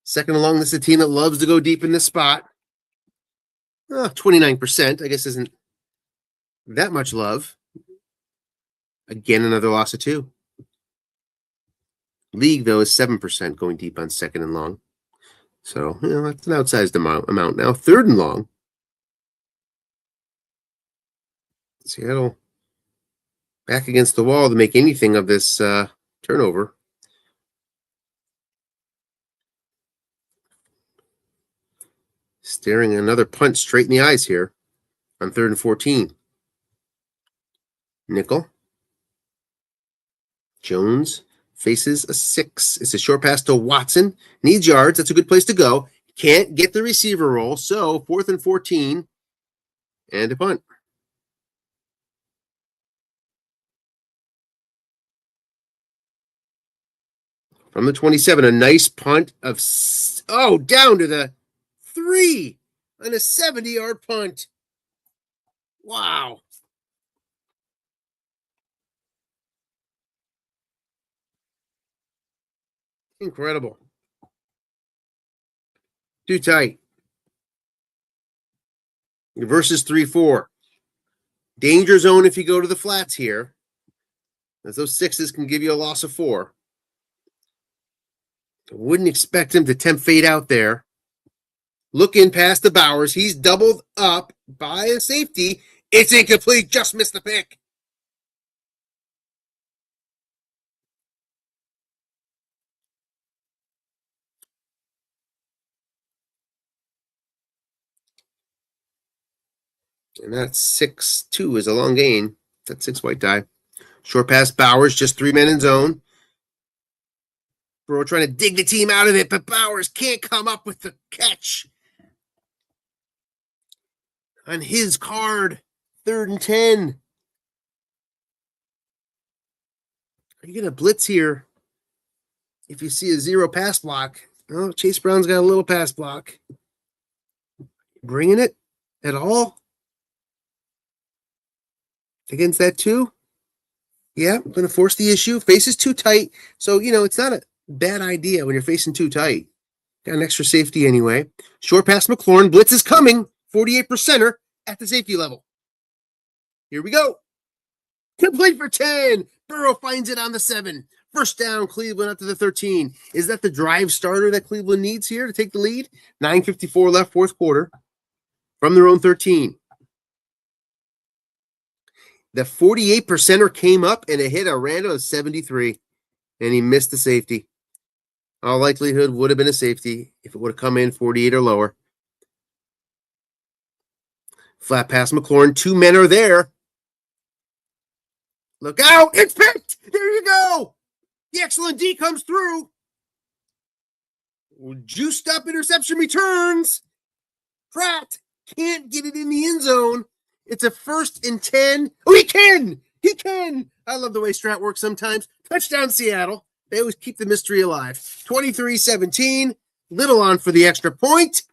Second along, this is a team that loves to go deep in this spot. 29%, I guess, isn't that much love. Again, another loss of 2. League, though, is 7% going deep on 2nd and long. So, that's an outsized amount now. 3rd and long. Seattle back against the wall to make anything of this turnover. Staring another punt straight in the eyes here on 3rd and 14. Nickel. Jones faces a 6. It's a short pass to Watson. Needs yards. That's a good place to go. Can't get the receiver roll. So 4th and 14 and a punt. From the 27, a nice punt of, down to the 3 on a 70-yard punt. Wow. Incredible. Too tight. Versus 3-4. Danger zone if you go to the flats here, as those 6s can give you a loss of 4. I wouldn't expect him to tempt fade out there. Look in past the Bowers. He's doubled up by a safety. It's incomplete. Just missed the pick. And that's 6-2 is a long gain. That's 6 white die. Short pass Bowers, just 3 men in zone. Burrow trying to dig the team out of it, but Bowers can't come up with the catch. On his card, 3rd and 10. Are you going to blitz here if you see a 0 pass block? Oh, Chase Brown's got a little pass block. Bringing it at all? Against that 2? Yeah, I'm going to force the issue. Face is too tight. So, it's not a bad idea when you're facing too tight. Got an extra safety anyway. Short pass McLaurin. Blitz is coming. 48%er at the safety level. Here we go. Complete for 10. Burrow finds it on the 7. First down, Cleveland up to the 13. Is that the drive starter that Cleveland needs here to take the lead? 9:54 left, 4th quarter. From their own 13. The 48%er came up and it hit a random of 73. And he missed the safety. All likelihood would have been a safety if it would have come in 48 or lower. Flat pass McLaurin. 2 men are there. Look out. It's picked. There you go. The excellent D comes through. Juiced up interception returns. Pratt can't get it in the end zone. It's a 1st and 10. Oh, he can. He can. I love the way Strat works sometimes. Touchdown, Seattle. They always keep the mystery alive. 23-17. Little on for the extra point.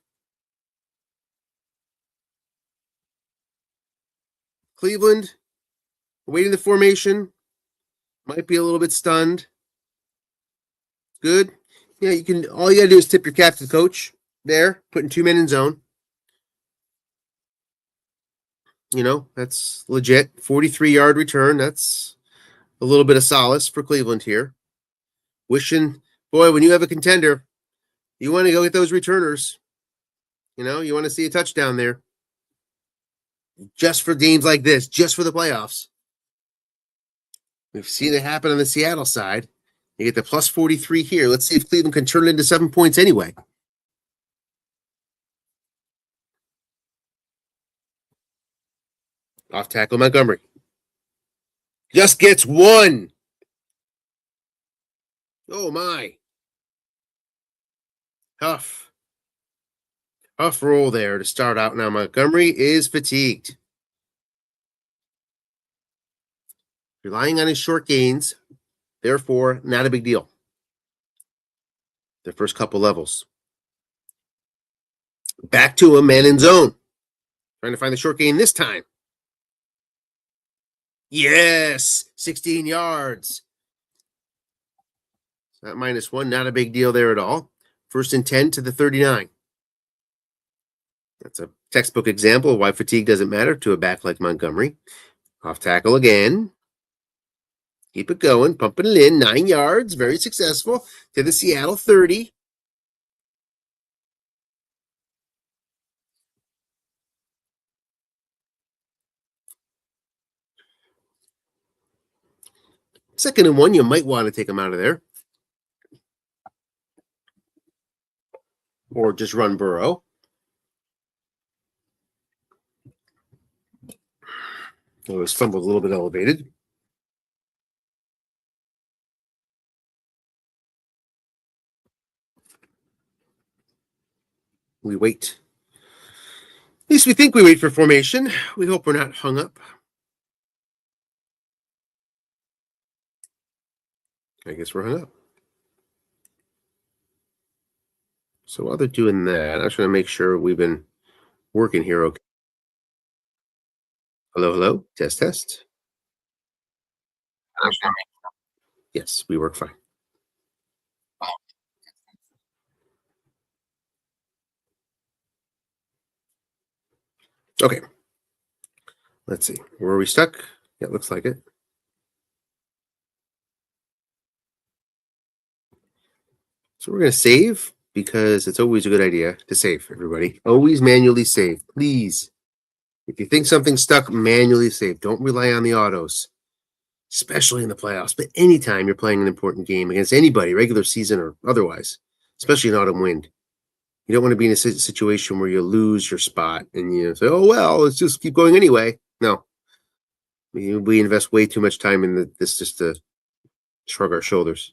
Cleveland awaiting the formation. Might be a little bit stunned. Good. Yeah, all you gotta do is tip your cap to the coach there, putting 2 men in zone. You know, that's legit. 43-yard return. That's a little bit of solace for Cleveland here. Wishing, boy, when you have a contender, you want to go get those returners. You know, you want to see a touchdown there. Just for games like this, just for the playoffs. We've seen it happen on the Seattle side. You get the plus 43 here. Let's see if Cleveland can turn it into 7 points anyway. Off tackle Montgomery. Just gets one. Oh my. Tough roll there to start out. Now Montgomery is fatigued. Relying on his short gains, therefore not a big deal. The first couple levels. Back to him, man in zone. Trying to find the short gain this time. Yes, 16 yards. That -1, not a big deal there at all. First and 10 to the 39. That's a textbook example of why fatigue doesn't matter to a back like Montgomery. Off tackle again. Keep it going, pumping it in. 9 yards, very successful to the Seattle 30. Second and 1, you might want to take him out of there. Or just run Burrow. It was fumbled a little bit elevated. We wait. At least we think we wait for formation. We hope we're not hung up. I guess we're hung up. So while they're doing that, I'm just going to make sure we've been working here okay. Hello. Test. Yes, we work fine. Okay. Let's see. Were we stuck? Yeah, it looks like it. So we're going to save because it's always a good idea to save, everybody. Always manually save, please. If you think something's stuck, manually save. Don't rely on the autos, especially in the playoffs. But anytime you're playing an important game against anybody, regular season or otherwise, especially in autumn wind, you don't want to be in a situation where you lose your spot and you say, oh, well, let's just keep going anyway. No. We invest way too much time in this just to shrug our shoulders.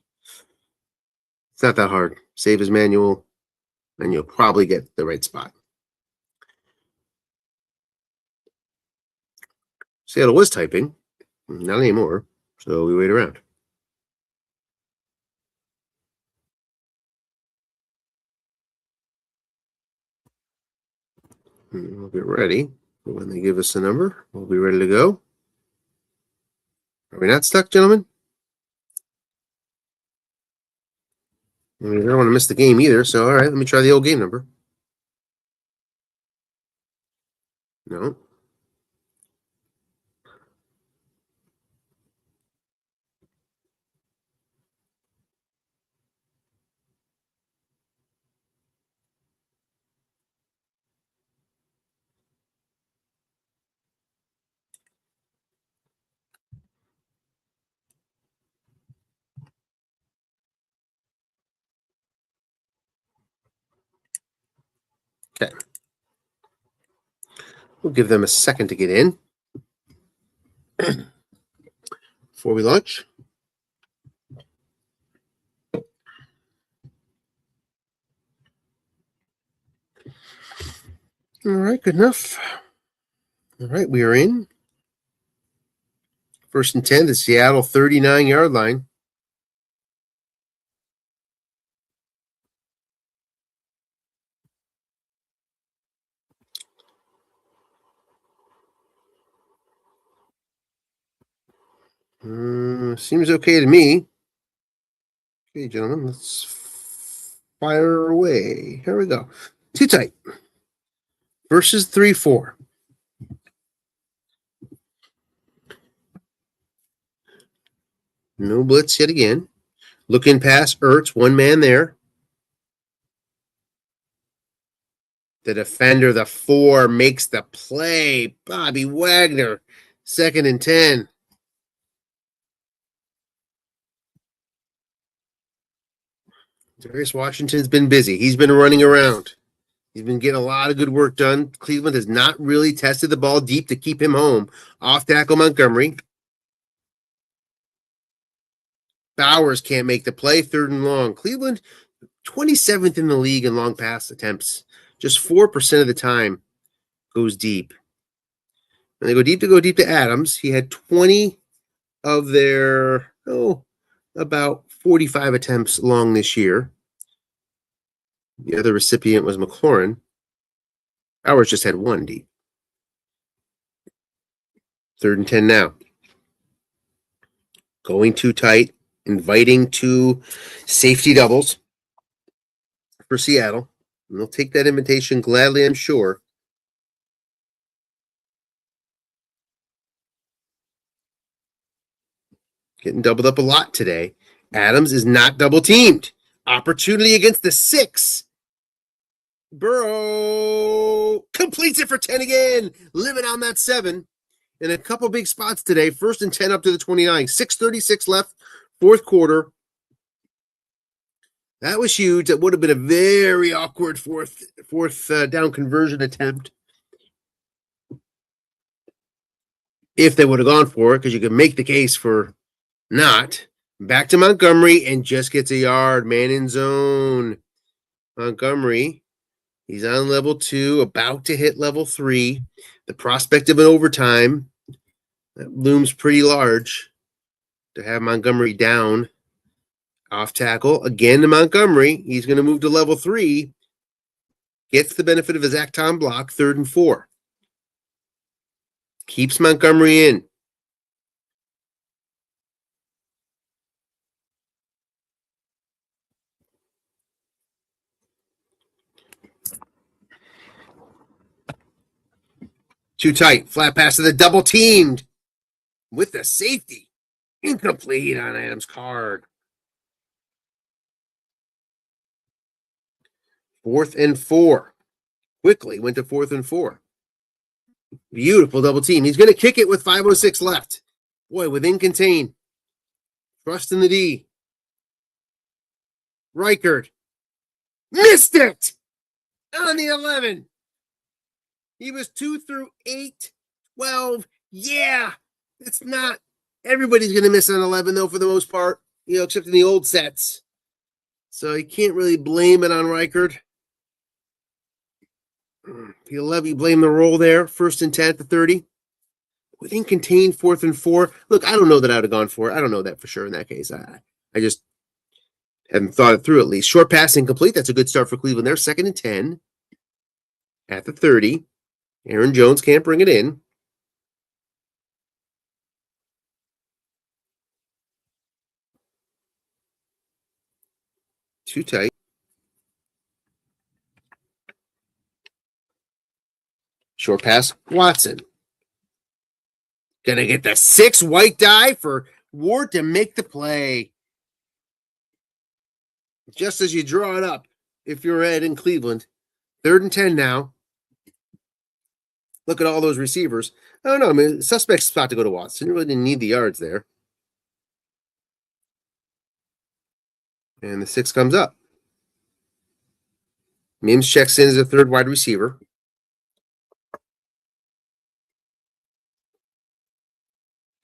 It's not that hard. Save as manual, and you'll probably get the right spot. Seattle was typing, not anymore, so we wait around. We'll get ready. When they give us the number, we'll be ready to go. Are we not stuck, gentlemen? I mean, I don't want to miss the game either, so all right, let me try the old game number. No. Okay. We'll give them a second to get in before we launch. All right, good enough. All right, we are in. First and 10, the Seattle 39-yard line. Seems okay to me. Okay, gentlemen, let's fire away. Here we go. Too tight. Versus 3-4. No blitz yet again. Looking past Ertz, one man there. The defender, the 4, makes the play. Bobby Wagner, 2nd and 10. Darius Washington's been busy. He's been running around. He's been getting a lot of good work done. Cleveland has not really tested the ball deep to keep him home. Off tackle Montgomery. Bowers can't make the play. 3rd and long. Cleveland, 27th in the league in long pass attempts. Just 4% of the time goes deep. When they go deep to Adams. He had 20 of their, about 45 attempts long this year. The other recipient was McLaurin. Bowers just had 1 deep. 3rd and 10 now. Going too tight, inviting 2 safety doubles for Seattle. And they'll take that invitation gladly, I'm sure. Getting doubled up a lot today. Adams is not double teamed. Opportunity against the 6. Burrow completes it for 10 again. Living on that 7. In a couple big spots today. 1st and 10 up to the 29. 6:36 left, 4th quarter. That was huge. That would have been a very awkward fourth down conversion attempt if they would have gone for it, because you could make the case for not. Back to Montgomery and just gets a yard. Man in zone. Montgomery, he's on level 2, about to hit level 3. The prospect of an overtime that looms pretty large to have Montgomery down. Off tackle again to Montgomery. He's going to move to level 3. Gets the benefit of his Acton block. 3rd and 4. Keeps Montgomery in. Too tight. Flat pass to the double teamed with the safety. Incomplete on Adams' card. 4th and 4. Quickly went to 4th and 4. Beautiful double team. He's going to kick it with 5:06 left. Boy, within contain. Trust in the D. Reichard. Missed it! On the 11. He was 2 through 8, 12. Yeah, it's not. Everybody's going to miss on 11, though, for the most part, except in the old sets. So you can't really blame it on Reichard. You blame the roll there. 1st and 10 at the 30. Within contain, 4th and 4. Look, I don't know that I would have gone for it. I don't know that for sure in that case. I just haven't thought it through at least. Short pass incomplete. That's a good start for Cleveland there. 2nd and 10 at the 30. Aaron Jones can't bring it in. Too tight. Short pass, Watson. Gonna get the 6 white die for Ward to make the play. Just as you draw it up, if you're Ed in Cleveland. 3rd and 10 now. Look at all those receivers. Oh, no, I mean, suspect's spot to go to Watson. You really didn't need the yards there. And the 6 comes up. Mims checks in as a 3rd wide receiver.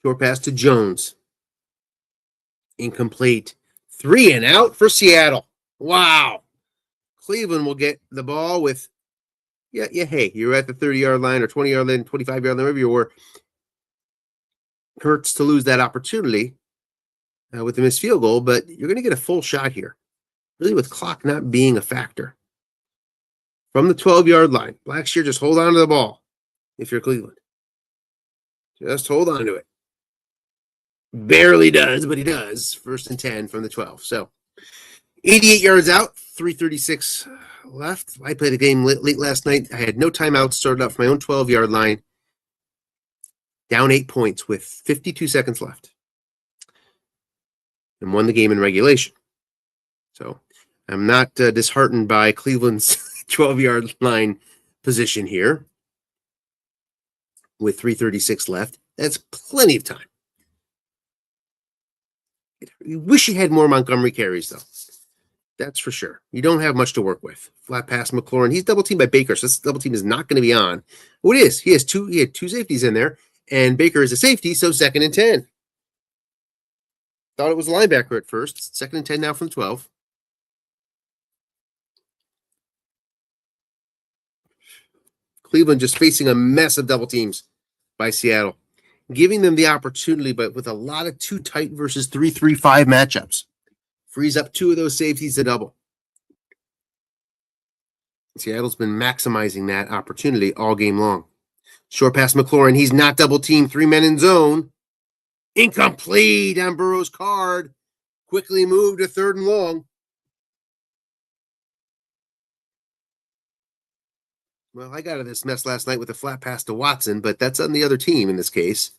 Short pass to Jones. Incomplete. 3 and out for Seattle. Wow. Cleveland will get the ball with, hey, you're at the 30-yard line or 20-yard line, 25-yard line, wherever you were. Hurts to lose that opportunity with the missed field goal, but you're going to get a full shot here, really, with clock not being a factor. From the 12-yard line, Blackshear, just hold on to the ball if you're Cleveland. Just hold on to it. Barely does, but he does. 1st and 10 from the 12. So 88 yards out, 3:36 left. I played a game late last night. I had no timeouts, started off my own 12-yard line. Down 8 points with 52 seconds left. and won the game in regulation. So I'm not disheartened by Cleveland's 12-yard line position here with 3:36 left. That's plenty of time. You wish you had more Montgomery carries, though. That's for sure. You don't have much to work with. Flat pass McLaurin. He's double teamed by Baker, so this double team is not going to be on. Oh, it is. He had two safeties in there, and Baker is a safety, so 2nd and 10. Thought it was a linebacker at first. 2nd and 10 now from 12. Cleveland just facing a mess of double teams by Seattle, giving them the opportunity, but with a lot of 2 tight versus 3-3-5 matchups. Frees up 2 of those safeties to double. Seattle's been maximizing that opportunity all game long. Short pass McLaurin. He's not double teamed. 3 men in zone. Incomplete on Burrow's card. Quickly moved to 3rd and long. Well, I got out of this mess last night with a flat pass to Watson, but that's on the other team in this case.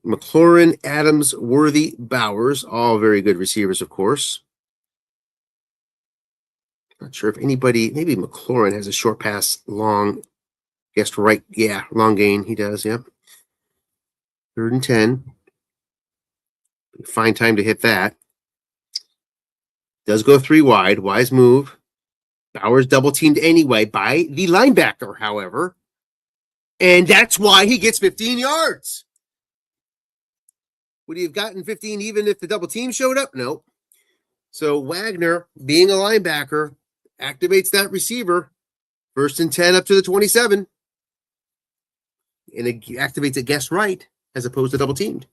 McLaurin, Adams, Worthy, Bowers, all very good receivers, of course. Not sure if anybody, maybe McLaurin has a short pass, long, guessed right. Yeah, long gain. He does, yep. 3rd and 10. Fine time to hit that. Does go 3 wide. Wise move. Bowers double teamed anyway by the linebacker, however. And that's why he gets 15 yards. Would he have gotten 15 even if the double team showed up? No. So Wagner, being a linebacker, activates that receiver. 1st and 10 up to the 27. And it activates it guessed right as opposed to double teamed.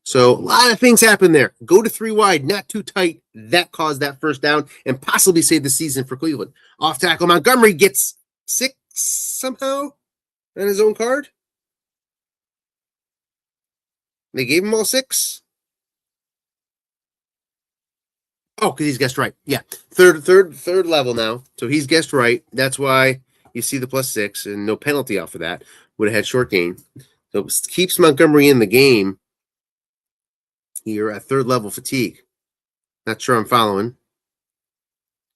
So a lot of things happen there. Go to 3 wide, not too tight. That caused that 1st down and possibly saved the season for Cleveland. Off tackle, Montgomery gets 6 somehow on his own card. They gave him all 6. Oh, because he's guessed right. Yeah, third level now. So he's guessed right. That's why you see the +6 and no penalty off of that. Would have had short gain. So it keeps Montgomery in the game. Here at 3rd level fatigue. Not sure I'm following.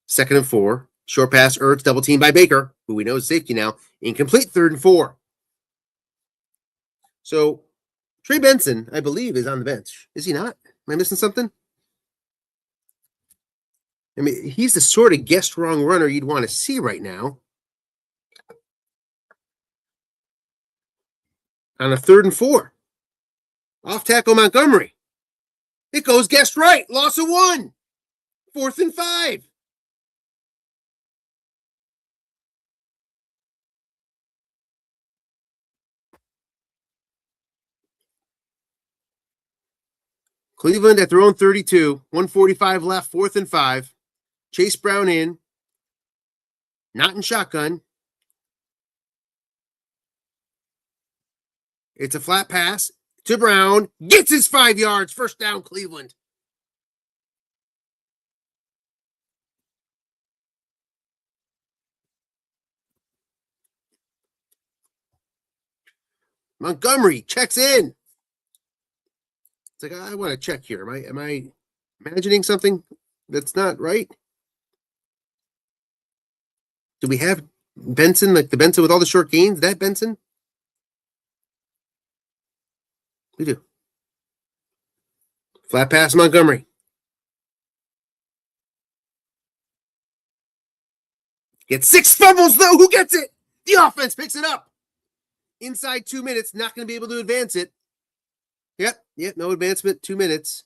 2nd and 4. Short pass, Ertz, double team by Baker, who we know is safety now. Incomplete, 3rd and 4. So Trey Benson, I believe, is on the bench. Is he not? Am I missing something? I mean, he's the sort of guessed wrong runner you'd want to see right now. On a 3rd and 4. Off tackle Montgomery. It goes guessed right. Loss of 1. 4th and 5. Cleveland at their own 32. 1:45 left. 4th and 5. Chase Brown in. Not in shotgun. It's a flat pass to Brown. Gets his 5 yards. 1st down, Cleveland. Montgomery checks in. It's like, I want to check here. Am I imagining something that's not right? Do we have Benson, like the Benson with all the short gains? That Benson? We do. Flat pass Montgomery. Gets 6 fumbles, though. Who gets it? The offense picks it up. Inside 2 minutes, not going to be able to advance it. Yep, no advancement, 2 minutes.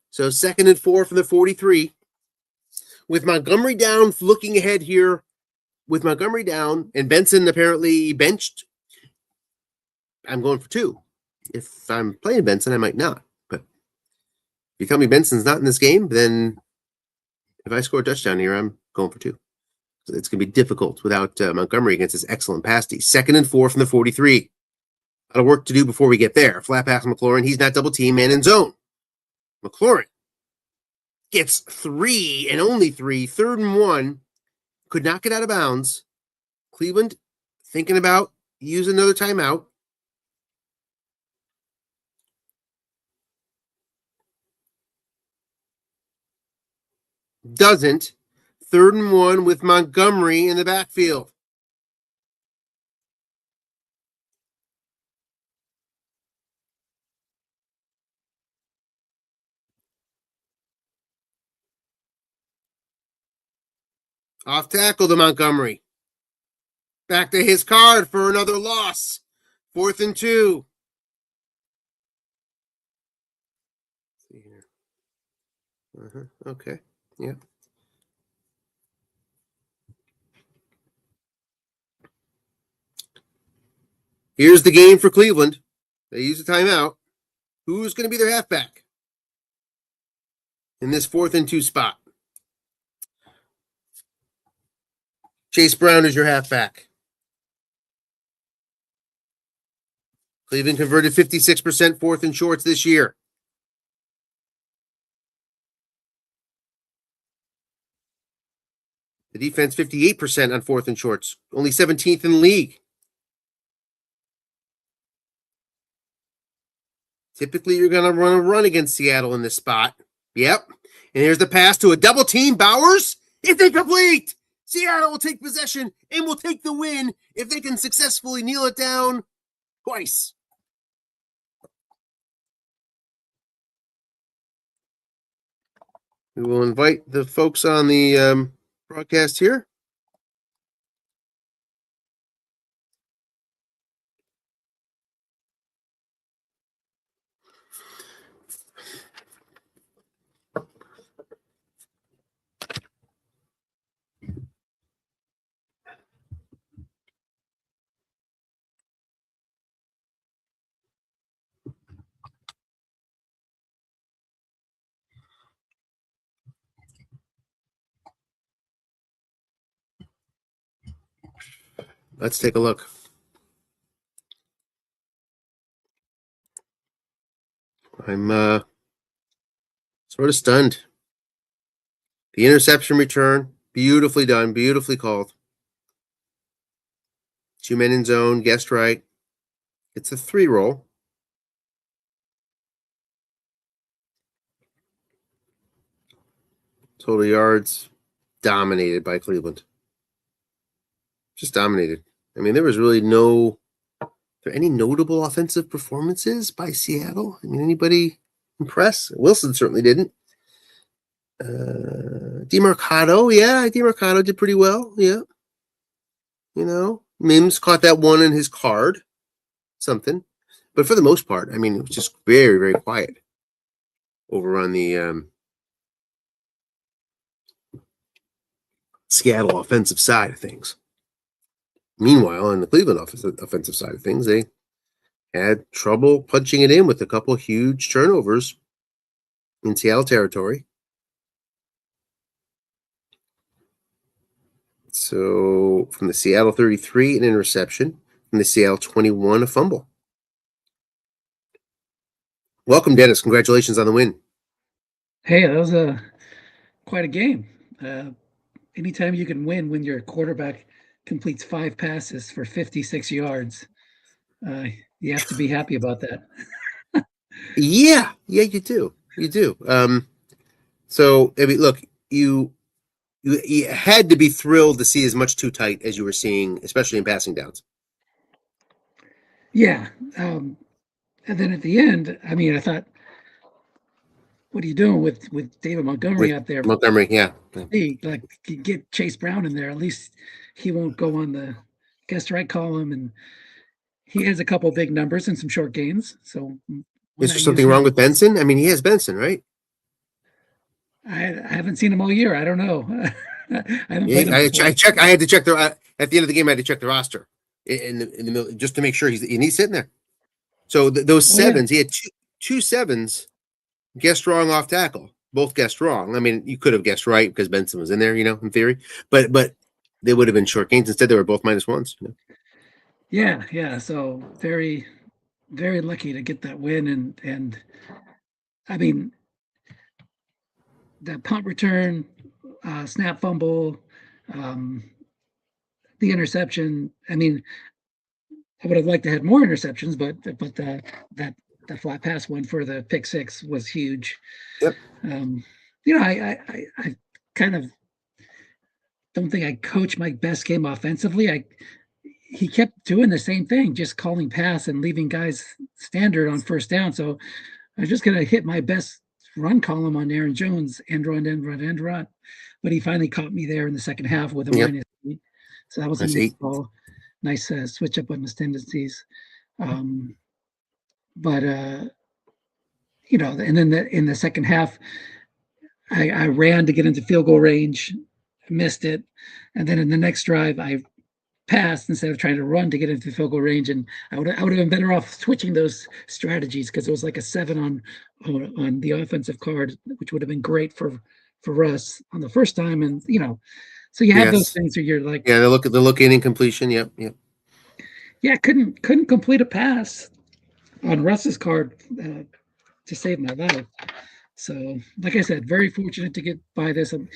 So 2nd and 4 from the 43. With Montgomery down, looking ahead here, with Montgomery down, and Benson apparently benched, I'm going for 2. If I'm playing Benson, I might not. But if you tell me Benson's not in this game, then if I score a touchdown here, I'm going for 2. So it's going to be difficult without Montgomery against this excellent pass D. 2nd and 4 from the 43. A lot of work to do before we get there. Flat pass McLaurin. He's not double team, man in zone. McLaurin gets 3 and only 3. 3rd and 1. Could not get out of bounds. Cleveland thinking about using another timeout. Doesn't. 3rd and 1 with Montgomery in the backfield. Off tackle to Montgomery. Back to his card for another loss. 4th and 2. See here. Okay. Yeah. Here's the game for Cleveland. They use a timeout. Who's going to be their halfback in this 4th and 2 spot? Chase Brown is your halfback. Cleveland converted 56% 4th and shorts this year. The defense 58% on 4th and shorts, only 17th in the league. Typically, you're going to run against Seattle in this spot. Yep. And here's the pass to a double team. Bowers, if they complete, Seattle will take possession and will take the win if they can successfully kneel it down twice. We will invite the folks on the broadcast here. Let's take a look. I'm sort of stunned. The interception return, beautifully done, beautifully called. 2 men in zone, guessed right. It's a 3 roll. Total yards dominated by Cleveland. Just dominated. I mean, there was really no. Are there any notable offensive performances by Seattle? I mean, anybody impress? Wilson certainly didn't. DeMarcado, yeah, DeMarcado did pretty well. Yeah. You know, Mims caught that one in his card. Something. But for the most part, I mean, it was just very, very quiet over on the Seattle offensive side of things. Meanwhile, on the Cleveland offensive side of things, they had trouble punching it in with a couple huge turnovers in Seattle territory. So from the Seattle 33, an interception. From the Seattle 21, a fumble. Welcome, Dennis. Congratulations on the win. Hey, that was quite a game. Anytime you can win when your quarterback completes 5 passes for 56 yards, you have to be happy about that. Yeah, you do. You do. So I mean, look, you had to be thrilled to see as much too tight as you were seeing, especially in passing downs. Yeah. And then at the end, I mean, I thought, what are you doing with David Montgomery out there? Montgomery, yeah. Hey, like get Chase Brown in there. At least he won't go on the guest right column, and he has a couple big numbers and some short gains. So is there something wrong with Benson? I mean, he has Benson, right? I haven't seen him all year. I don't know. I had to check at the end of the game. I had to check the roster in the middle just to make sure he's sitting there. So those sevens, he had two sevens. Guessed wrong off tackle. Both guessed wrong. I mean, you could have guessed right because Benson was in there, you know, in theory. But they would have been short gains. Instead, they were both -1s. You know? Yeah. So very, very lucky to get that win, and I mean, that punt return, snap fumble, the interception. I mean, I would have liked to have more interceptions, but that flat pass one for the pick 6 was huge. Yep. You know, kind of don't think I coached my best game offensively. He kept doing the same thing, just calling pass and leaving guys standard on first down. So I was just gonna hit my best run column on Aaron Jones, end run, end run, end run. But he finally caught me there in the second half with a Yep. -8. So that was a That's nice 8. ball, nice switch up on his tendencies. But and then in the second half, I ran to get into field goal range, missed it, and then in the next drive, I passed instead of trying to run to get into field goal range, and I would have been better off switching those strategies because it was like a 7 on the offensive card, which would have been great for us on the first time, and so you have those Yes. things where you're like, Yeah, they're looking incompletion. Yep. Yep. yeah, couldn't complete a pass on Russ's card to save my life. So, like I said, very fortunate to get by this. I'm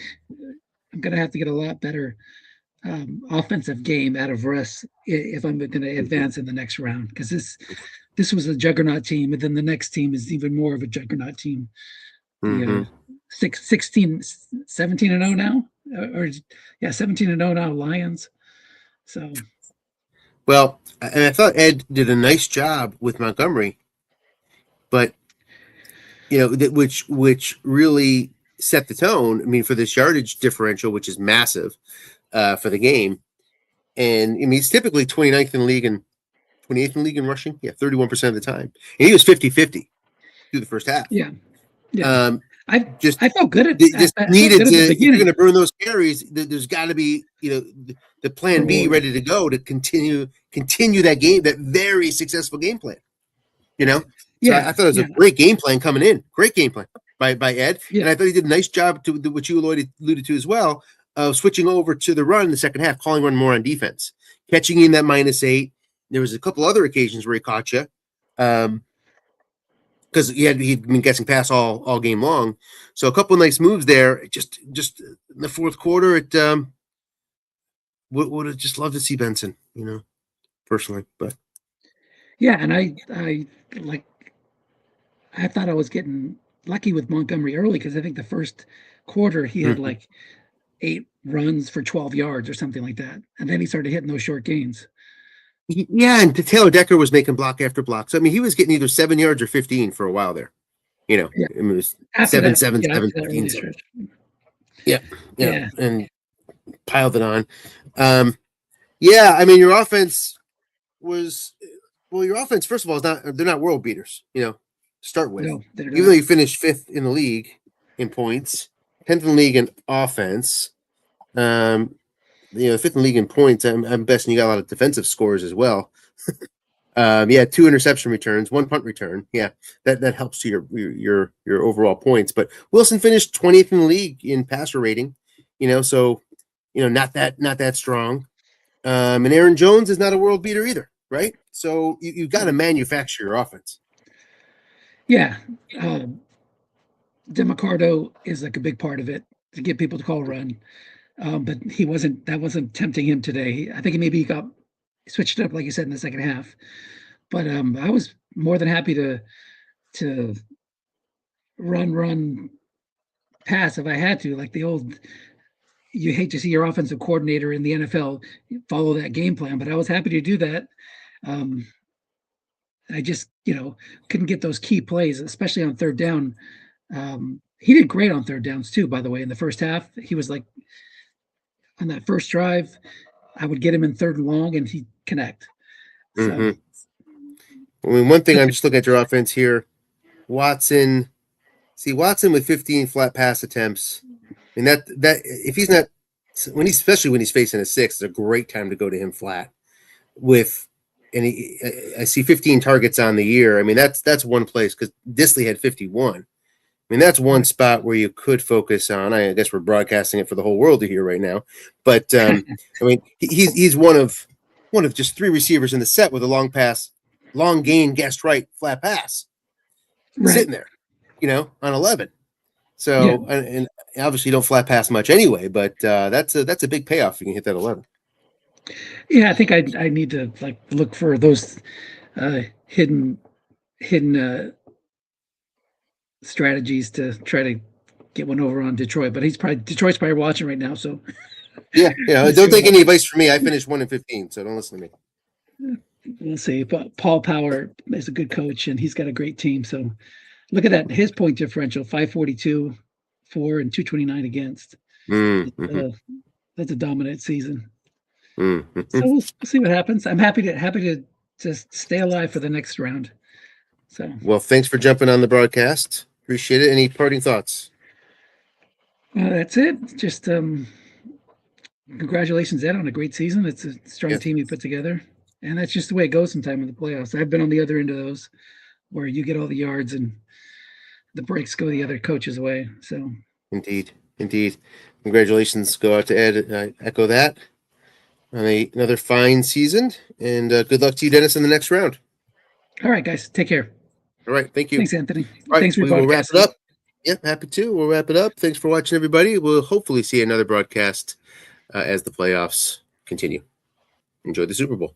gonna have to get a lot better offensive game out of Russ if I'm going to advance in the next round, because this was a juggernaut team, and then the next team is even more of a juggernaut team. Mm-hmm. The 17-0 now, or yeah, 17-0 now, Lions. So, Well, and I thought Ed did a nice job with Montgomery, but which really set the tone. I mean, for this yardage differential, which is massive for the game, and I mean he's typically 29th in the league and 28th in the league in rushing. Yeah, 31% of the time, and he was 50-50 through the first half. yeah. I felt good at just needed at to. the If you're beginning. going to burn those carries, there's got to be the plan B ready to go to continue that game, that very successful game plan. So I thought it was a great game plan coming in. Great game plan by Ed, and I thought he did a nice job to what you alluded to as well, of switching over to the run in the second half, calling run more on defense, catching in that -8. There was a couple other occasions where he caught you. Because he'd been guessing pass all game long, so a couple of nice moves there. Just in the fourth quarter, it would have just loved to see Benson, personally. But yeah, and I thought I was getting lucky with Montgomery early, because I think the first quarter he had like 8 runs for 12 yards or something like that, and then he started hitting those short gains. Yeah, and Taylor Decker was making block after block. So I mean, he was getting either 7 yards or 15 for a while there. Yeah. It was After 7, that, 7, yeah, 7, after that 15. early stretch. Yeah, and piled it on. Yeah, I mean, your offense was your offense. First of all, they're not world beaters. To start with, No, they're even though not. you finished 5th in the league in points, 10th in the league in offense. 5th in the league in points. I'm guessing you got a lot of defensive scores as well. 2 interception returns, 1 punt return. Yeah, that helps to your overall points. But Wilson finished 20th in the league in passer rating. So not that strong. And Aaron Jones is not a world beater either, right? So you've got to manufacture your offense. Yeah, DeMarcado is like a big part of it to get people to call run. But that wasn't tempting him today. I think maybe he got switched up, like you said, in the second half. But I was more than happy to run pass if I had to, like the old. You hate to see your offensive coordinator in the NFL follow that game plan, but I was happy to do that. I just couldn't get those key plays, especially on third down. He did great on third downs too, by the way. In the first half, he was like, on that first drive, I would get him in 3rd and long, and he'd connect. So, I mean, one thing I'm just looking at your offense here, Watson. See, Watson with 15 flat pass attempts. I mean, that if he's not, especially when he's facing a 6, it's a great time to go to him flat. I see 15 targets on the year. I mean, that's one place, because Disley had 51. I mean, that's one spot where you could focus on. I guess we're broadcasting it for the whole world to hear right now. But I mean, he's one of just 3 receivers in the set with a long gain, guessed right, flat pass, sitting there, on 11. So and obviously you don't flat pass much anyway, but that's a big payoff if you can hit that 11. Yeah, I think I need to look for those hidden strategies to try to get one over on Detroit. But Detroit's probably watching right now. So Yeah. Let's Don't see take what any advice from me. I finished 1-15, so don't listen to me. we'll see. But Paul Power is a good coach, and he's got a great team. So look at that. His point differential: 542, 4, and 229 against. Mm-hmm. That's a dominant season. Mm-hmm. So we'll see what happens. I'm happy to just stay alive for the next round. So Well, thanks for jumping on the broadcast. Appreciate it. Any parting thoughts? that's it. Just congratulations, Ed, on a great season. It's a strong Yes, team you put together, and that's just the way it goes sometime in the playoffs. I've been on the other end of those, where you get all the yards and the breaks go the other coach's way. So indeed. Congratulations go out to Ed. I echo that on another fine season, and good luck to you, Dennis, in the next round. all right, guys, take care. All right, thank you. Thanks, Anthony. All right, Thanks for we your will wrap podcast. it up. Yep, happy to. We'll wrap it up. Thanks for watching, everybody. We'll hopefully see another broadcast as the playoffs continue. Enjoy the Super Bowl.